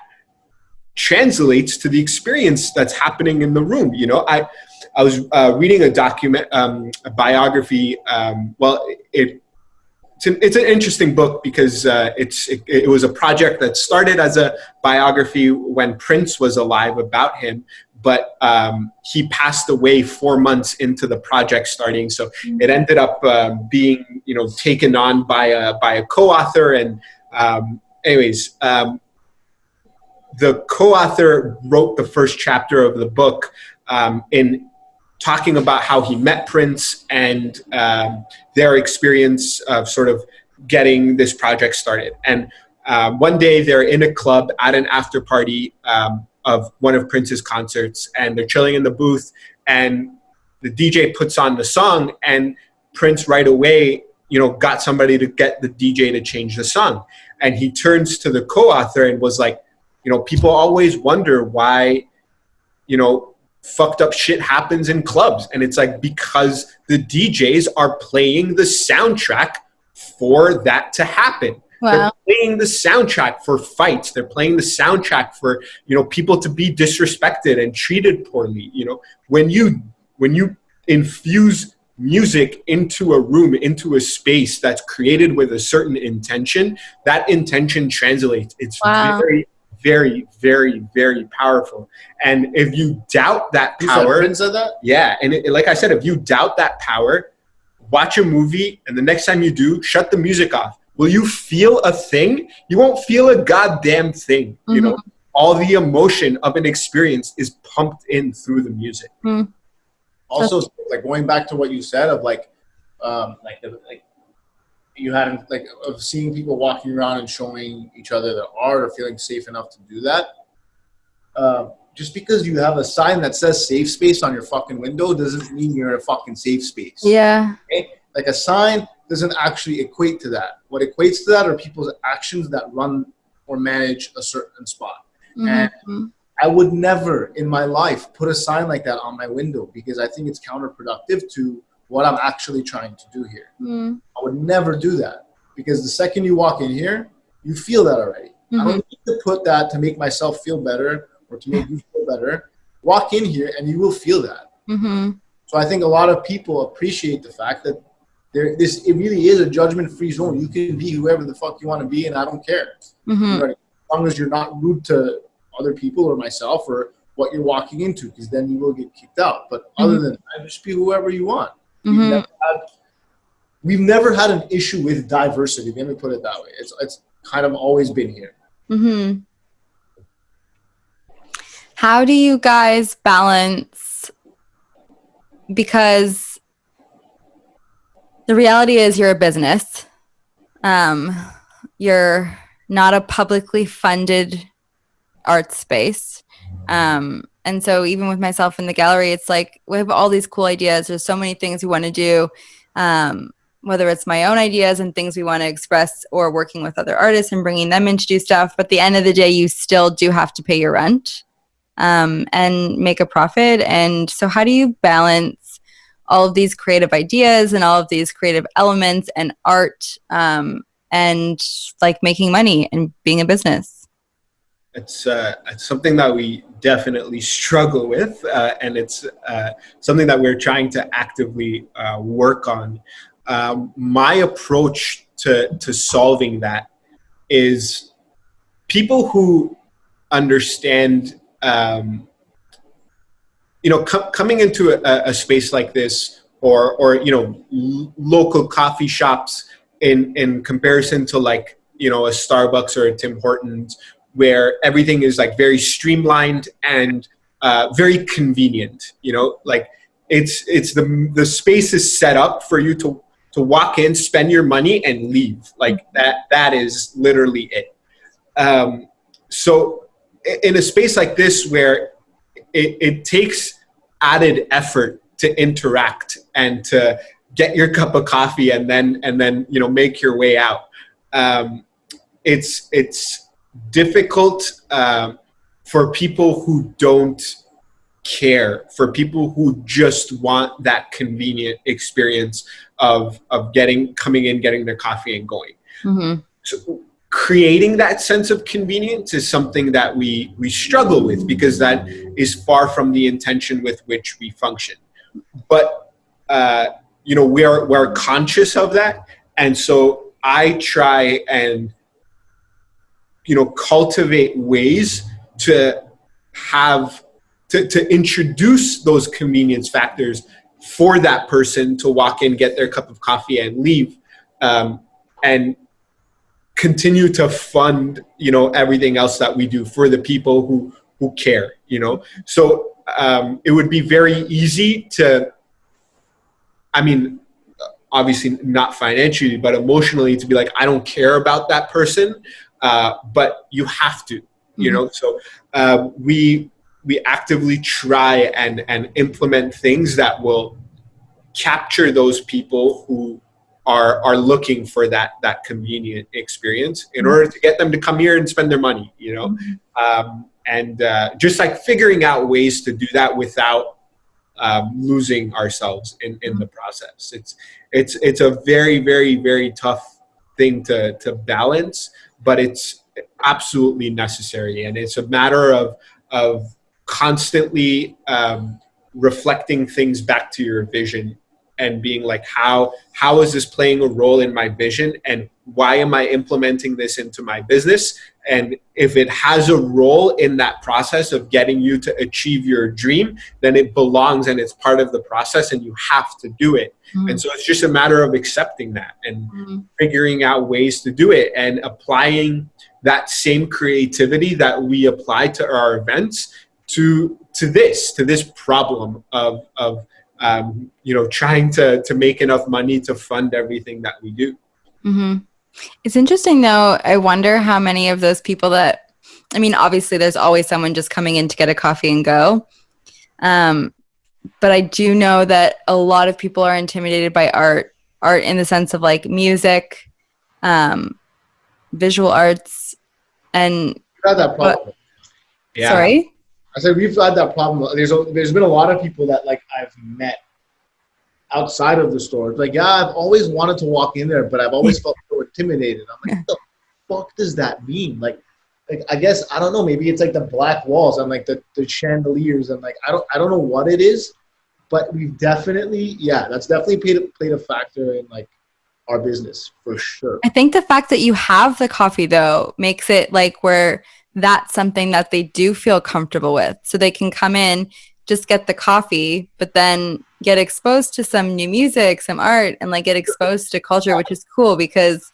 translates to the experience that's happening in the room. You know, I was reading a document, a biography. It's an interesting book because it was a project that started as a biography when Prince was alive about him, but he passed away 4 months into the project starting. So it ended up being, you know, taken on by a co-author. And the co-author wrote the first chapter of the book in talking about how he met Prince and their experience of sort of getting this project started. And one day they're in a club at an after party of one of Prince's concerts, and they're chilling in the booth, and the DJ puts on the song, and Prince right away, you know, got somebody to get the DJ to change the song. And he turns to the co-author and was like, you know, people always wonder why, you know, fucked up shit happens in clubs. And it's like, because the DJs are playing the soundtrack for that to happen. Wow. They're playing the soundtrack for fights. They're playing the soundtrack for, you know, people to be disrespected and treated poorly. You know, when you infuse music into a room, into a space that's created with a certain intention, that intention translates. It's very, very, very, very powerful. And if you doubt that power, Prince said that? Yeah. And like I said, if you doubt that power, watch a movie, and the next time you do, shut the music off. Will you feel a thing? You won't feel a goddamn thing. You know, all the emotion of an experience is pumped in through the music. Also, like going back to what you said of you had like of seeing people walking around and showing each other their art or feeling safe enough to do that. Just because you have a sign that says safe space on your fucking window doesn't mean you're in a fucking safe space. Yeah. Okay? Like a sign doesn't actually equate to that. What equates to that are people's actions that run or manage a certain spot. And I would never in my life put a sign like that on my window because I think it's counterproductive to what I'm actually trying to do here. I would never do that because the second you walk in here, you feel that already. I don't need to put that to make myself feel better or to make you feel better. Walk in here and you will feel that. So I think a lot of people appreciate the fact that it really is a judgment-free zone. You can be whoever the fuck you want to be, and I don't care. As long as you're not rude to other people or myself or what you're walking into, because then you will get kicked out. But other than that, just be whoever you want. We've never had an issue with diversity. Let me put it that way. It's kind of always been here. How do you guys balance? Because the reality is you're a business. You're not a publicly funded art space. And so even with myself in the gallery, it's like we have all these cool ideas. There's so many things we want to do, whether it's my own ideas and things we want to express or working with other artists and bringing them in to do stuff. But at the end of the day, you still do have to pay your rent and make a profit. And so how do you balance all of these creative ideas and all of these creative elements and art and like making money and being a business? It's something that we definitely struggle with, and it's something that we're trying to actively work on. My approach to solving that is people who understand, coming into a space like this, or local coffee shops in comparison to like a Starbucks or a Tim Hortons, where everything is like very streamlined and very convenient. Like it's the space is set up for you to walk in, spend your money, and leave. Like that is literally it. So in a space like this where it takes added effort to interact and to get your cup of coffee and then make your way out. It's difficult for people who don't care, for people who just want that convenient experience of coming in, getting their coffee and going. Mm-hmm. So creating that sense of convenience is something that we struggle with, because that is far from the intention with which we function. But we're conscious of that, and so I try and cultivate ways to introduce those convenience factors for that person to walk in, get their cup of coffee, and leave, and continue to fund everything else that we do for the people who care. So it would be very easy to, obviously not financially, but emotionally, to be like, I don't care about that person, but you have to. So we actively try and implement things that will capture those people who are looking for that convenient experience in order to get them to come here and spend their money, and just like figuring out ways to do that without losing ourselves in the process. It's a very, very, very tough thing to balance, but it's absolutely necessary. And it's a matter of constantly reflecting things back to your vision and being like, how is this playing a role in my vision, and why am I implementing this into my business? And if it has a role in that process of getting you to achieve your dream, then it belongs and it's part of the process, and you have to do it. Mm-hmm. And so it's just a matter of accepting that and figuring out ways to do it, and applying that same creativity that we apply to our events to this problem of trying to make enough money to fund everything that we do. Mm-hmm. It's interesting, though. I wonder how many of those people that, obviously there's always someone just coming in to get a coffee and go. But I do know that a lot of people are intimidated by art in the sense of like music, visual arts, and we've had that problem. Yeah. Sorry? I said we've had that problem. There's been a lot of people that like I've met outside of the store. It's like, yeah, I've always wanted to walk in there, but I've always felt so intimidated. I'm like, what the fuck does that mean? Like I guess, I don't know, maybe it's like the black walls and like the chandeliers, and like I don't know what it is, but we've definitely, that's definitely played a factor in like our business for sure. I think the fact that you have the coffee though makes it like where that's something that they do feel comfortable with. So they can come in, just get the coffee, but then get exposed to some new music, some art, and like get exposed to culture, which is cool, because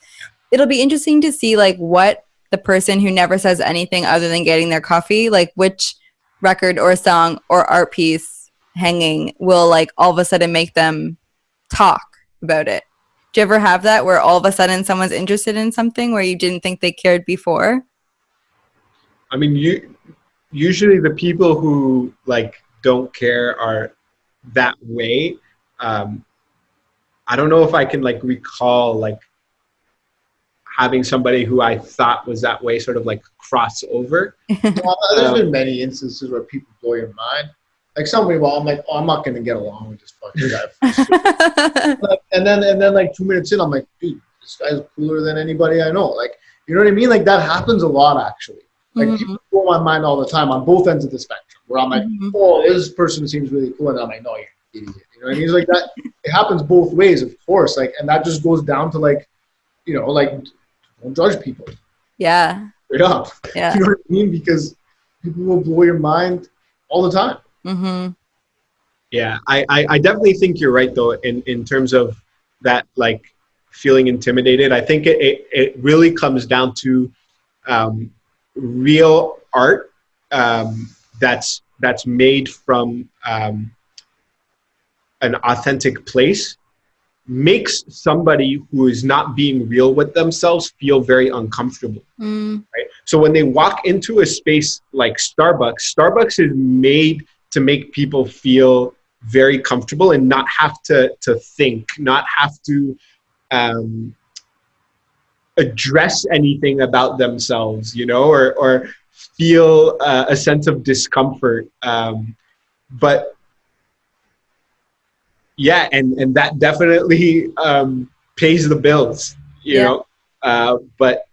it'll be interesting to see like what the person who never says anything other than getting their coffee, like which record or song or art piece hanging will like all of a sudden make them talk about it. Do you ever have that where all of a sudden someone's interested in something where you didn't think they cared before? Usually the people who like don't care are that way. I don't know if I can like recall like having somebody who I thought was that way sort of like cross over. There's been many instances where people blow your mind. Like some people, I'm like, I'm not gonna get along with this fucking guy. and then like 2 minutes in, I'm like, dude, this guy's cooler than anybody I know. Like, you know what I mean? Like that happens a lot actually. Like people blow my mind all the time on both ends of the spectrum, where I'm like, oh, this person seems really cool, and I'm like, no, you're an idiot. You know what I mean? It's like that. It happens both ways, of course. Like, and that just goes down to like, like don't judge people. Yeah. Straight up. Yeah. You know what I mean? Because people will blow your mind all the time. Mm-hmm. Yeah, I definitely think you're right though in terms of that like feeling intimidated. I think it really comes down to real art that's made from an authentic place makes somebody who is not being real with themselves feel very uncomfortable. Right? So when they walk into a space like Starbucks, Starbucks is made to make people feel very comfortable and not have to think, not have to address anything about themselves, you know, or feel a sense of discomfort. But yeah, and that definitely pays the bills, you know. But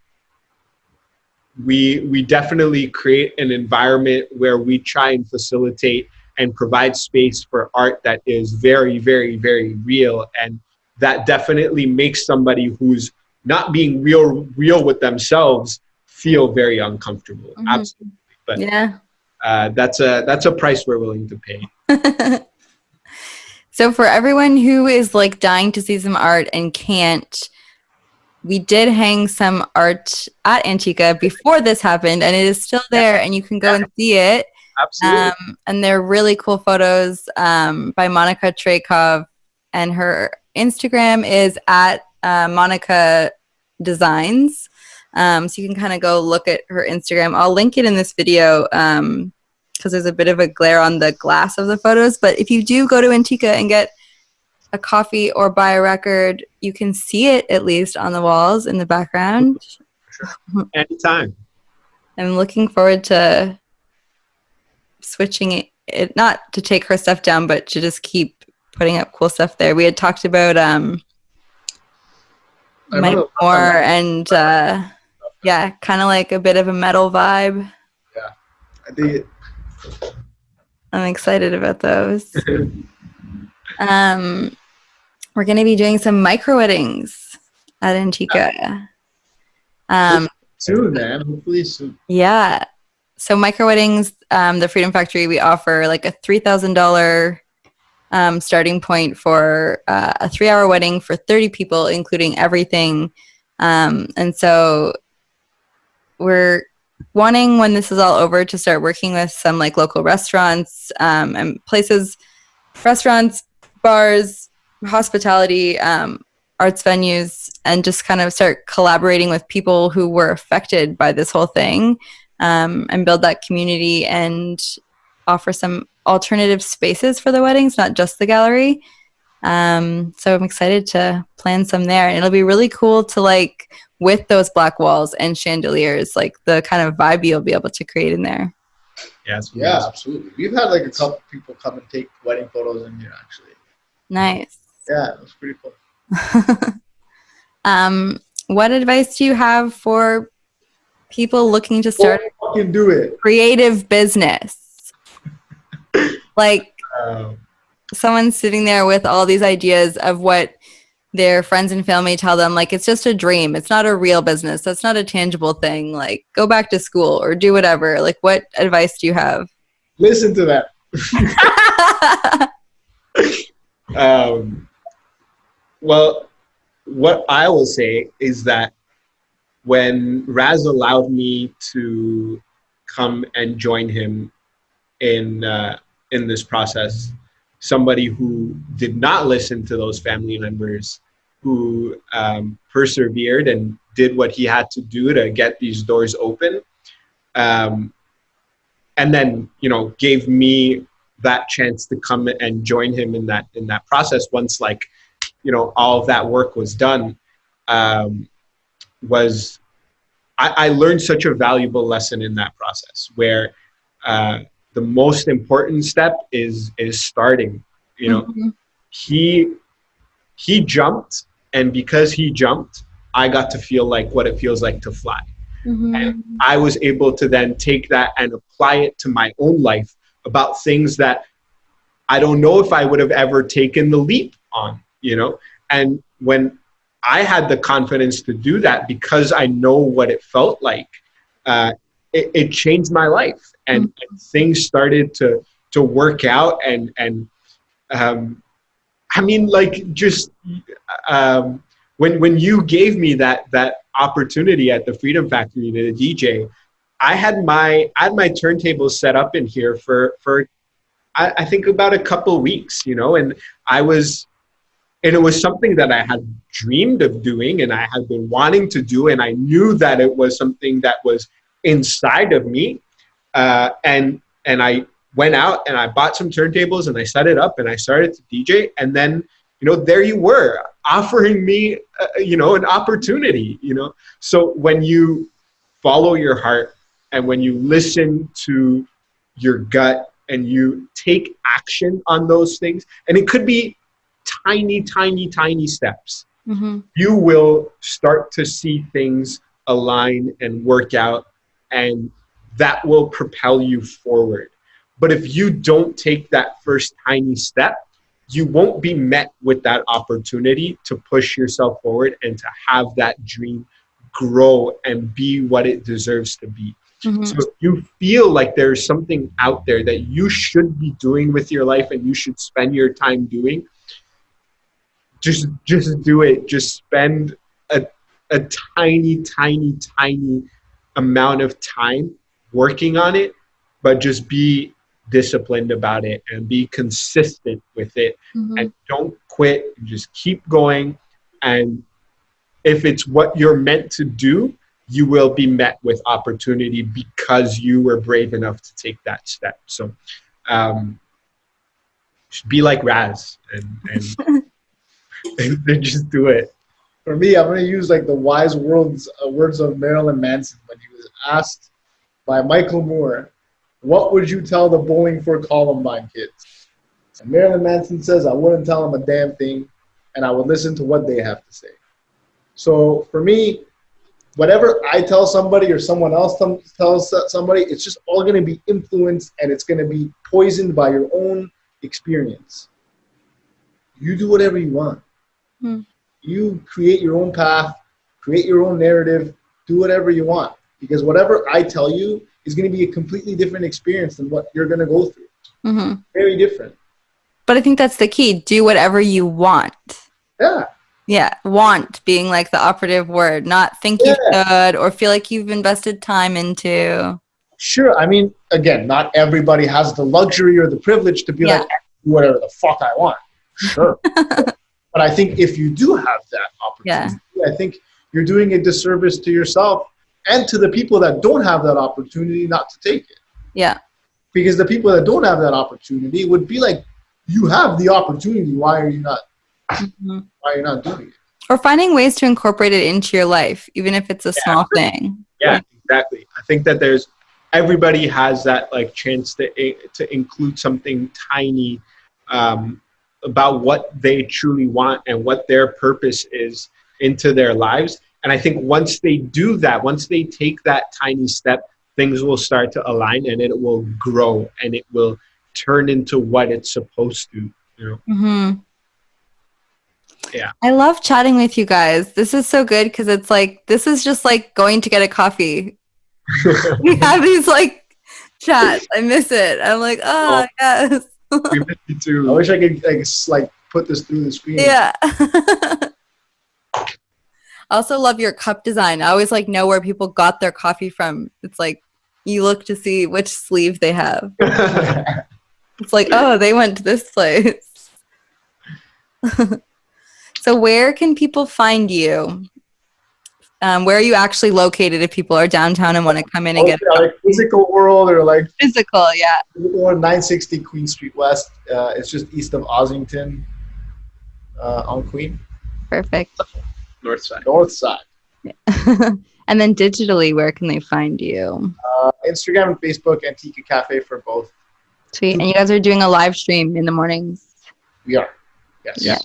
we definitely create an environment where we try and facilitate and provide space for art that is very, very, very real, and that definitely makes somebody who's not being real with themselves feel very uncomfortable. Absolutely. But that's a price we're willing to pay. So for everyone who is like dying to see some art and can't, we did hang some art at Antikka before this happened, and it is still there, and you can go and see it. Absolutely. And they're really cool photos by Monica Traykov, and her Instagram is at Monica Designs. So you can kind of go look at her Instagram. I'll link it in this video because there's a bit of a glare on the glass of the photos. But if you do go to Antikka and get a coffee or buy a record, you can see it at least on the walls in the background. Sure. Anytime. I'm looking forward to switching it, not to take her stuff down, but to just keep putting up cool stuff there. We had talked about Mike Moore and kind of like a bit of a metal vibe. Yeah, I dig it. I'm excited about those. We're going to be doing some micro weddings at Antikka. Soon, man. Hopefully soon. Yeah. So micro weddings, the Freedom Factory, we offer like a $3,000 starting point for a 3-hour wedding for 30 people, including everything. And so we're wanting, when this is all over, to start working with some like local restaurants and places, restaurants, bars, hospitality, arts venues, and just kind of start collaborating with people who were affected by this whole thing, and build that community and offer some alternative spaces for the weddings, not just the gallery. So I'm excited to plan some there, and it'll be really cool to like, with those black walls and chandeliers, like the kind of vibe you'll be able to create in there. Yes. Yeah, absolutely. We've had like a couple people come and take wedding photos in here, actually. Nice. Yeah, it was pretty cool. What advice do you have for people looking to start a fucking do it. Creative business? Like someone's sitting there with all these ideas of what their friends and family tell them, like, it's just a dream. It's not a real business. That's not a tangible thing. Like, go back to school or do whatever. Like, what advice do you have? Listen to that. Well, what I will say is that when Raz allowed me to come and join him in this process, somebody who did not listen to those family members, who persevered and did what he had to do to get these doors open, and then, you know, gave me that chance to come and join him in that process once, like, you know, all of that work was done. Was I learned such a valuable lesson in that process, where the most important step is starting. You know, he jumped, and because he jumped, I got to feel like what it feels like to fly. And I was able to then take that and apply it to my own life about things that I don't know if I would have ever taken the leap on, you know? And when I had the confidence to do that, because I know what it felt like, it changed my life, and things started to work out. And I mean, like, just when you gave me that opportunity at the Freedom Factory to DJ, I had my turntables set up in here for I think about a couple weeks, you know, and And it was something that I had dreamed of doing and I had been wanting to do. And I knew that it was something that was inside of me. And I went out and I bought some turntables and I set it up and I started to DJ. And then, you know, there you were offering me, you know, an opportunity, you know. So when you follow your heart and when you listen to your gut and you take action on those things, and it could be tiny, tiny, tiny steps, you will start to see things align and work out, and that will propel you forward. But if you don't take that first tiny step, you won't be met with that opportunity to push yourself forward and to have that dream grow and be what it deserves to be. So if you feel like there's something out there that you should be doing with your life and you should spend your time doing, just do it. Just spend a tiny, tiny, tiny amount of time working on it, but just be disciplined about it and be consistent with it, and don't quit. Just keep going. And if it's what you're meant to do, you will be met with opportunity because you were brave enough to take that step. So just be like Raz and just do it. For me, I'm going to use like the wise words of Marilyn Manson when he was asked by Michael Moore, what would you tell the Bowling for Columbine kids? And Marilyn Manson says, I wouldn't tell them a damn thing, and I would listen to what they have to say. So for me, whatever I tell somebody or someone else tells somebody, it's just all going to be influenced and it's going to be poisoned by your own experience. You do whatever you want. You create your own path, create your own narrative, do whatever you want. Because whatever I tell you is going to be a completely different experience than what you're going to go through. Very different. But I think that's the key. Do whatever you want. Yeah. Yeah. Want being like the operative word, not think you should or feel like you've invested time into. Sure. I mean, again, not everybody has the luxury or the privilege to be like, do whatever the fuck I want. Sure. But I think if you do have that opportunity, I think you're doing a disservice to yourself and to the people that don't have that opportunity not to take it. Yeah. Because the people that don't have that opportunity would be like, you have the opportunity. Why are you not? Why are you not doing it? Or finding ways to incorporate it into your life, even if it's a small thing. Yeah, exactly. I think that everybody has that like chance to include something tiny about what they truly want and what their purpose is into their lives. And I think once they do that, once they take that tiny step, things will start to align and it will grow and it will turn into what it's supposed to, you know? Yeah. I love chatting with you guys. This is so good because it's like, this is just like going to get a coffee. We have these like chats. I miss it. I'm like, yes. We miss you too. I wish I could like put this through the screen. Yeah. I also love your cup design. I always like know where people got their coffee from. It's like you look to see which sleeve they have. It's like, oh, they went to this place. So where can people find you? Where are you actually located if people are downtown and want to come in and get like physical world or like physical, yeah. Or 960 Queen Street West. It's just east of Ossington on Queen. Perfect. North side. North side. Yeah. And then digitally, where can they find you? Instagram and Facebook, Antikka Cafe for both. Sweet. And you guys are doing a live stream in the mornings? We are. Yes. Yeah.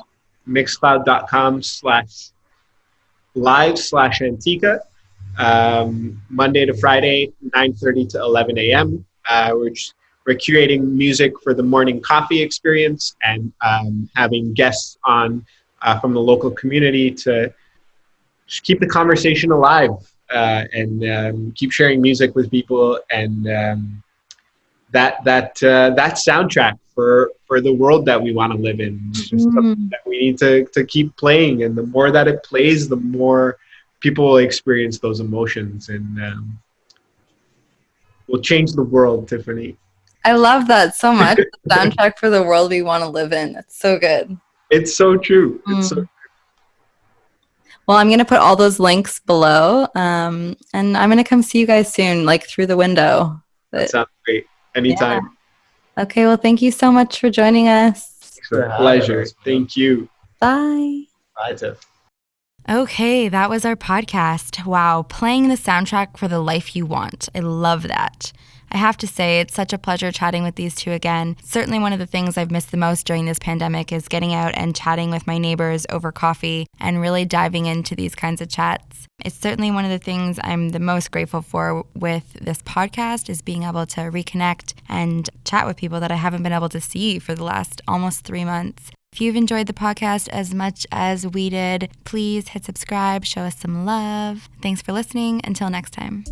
Mixcloud.com/live/Antikka. Monday to Friday, 9:30 to 11 a.m. We're curating music for the morning coffee experience and having guests on from the local community to just keep the conversation alive and keep sharing music with people and that soundtrack for the world that we want to live in. It's just something that we need to keep playing, and the more that it plays, the more people will experience those emotions, and we'll change the world, Tiffany. I love that so much. The soundtrack for the world we want to live in. It's so good. It's so true. It's so. Well, I'm going to put all those links below, and I'm going to come see you guys soon, like through the window. That sounds great. Anytime. Yeah. Okay, well, thank you so much for joining us. It's a pleasure. Thank you. Bye. Bye, Tiff. Okay, that was our podcast. Wow, playing the soundtrack for the life you want. I love that. I have to say, it's such a pleasure chatting with these two again. Certainly one of the things I've missed the most during this pandemic is getting out and chatting with my neighbors over coffee and really diving into these kinds of chats. It's certainly one of the things I'm the most grateful for with this podcast is being able to reconnect and chat with people that I haven't been able to see for the last almost 3 months. If you've enjoyed the podcast as much as we did, please hit subscribe, show us some love. Thanks for listening. Until next time.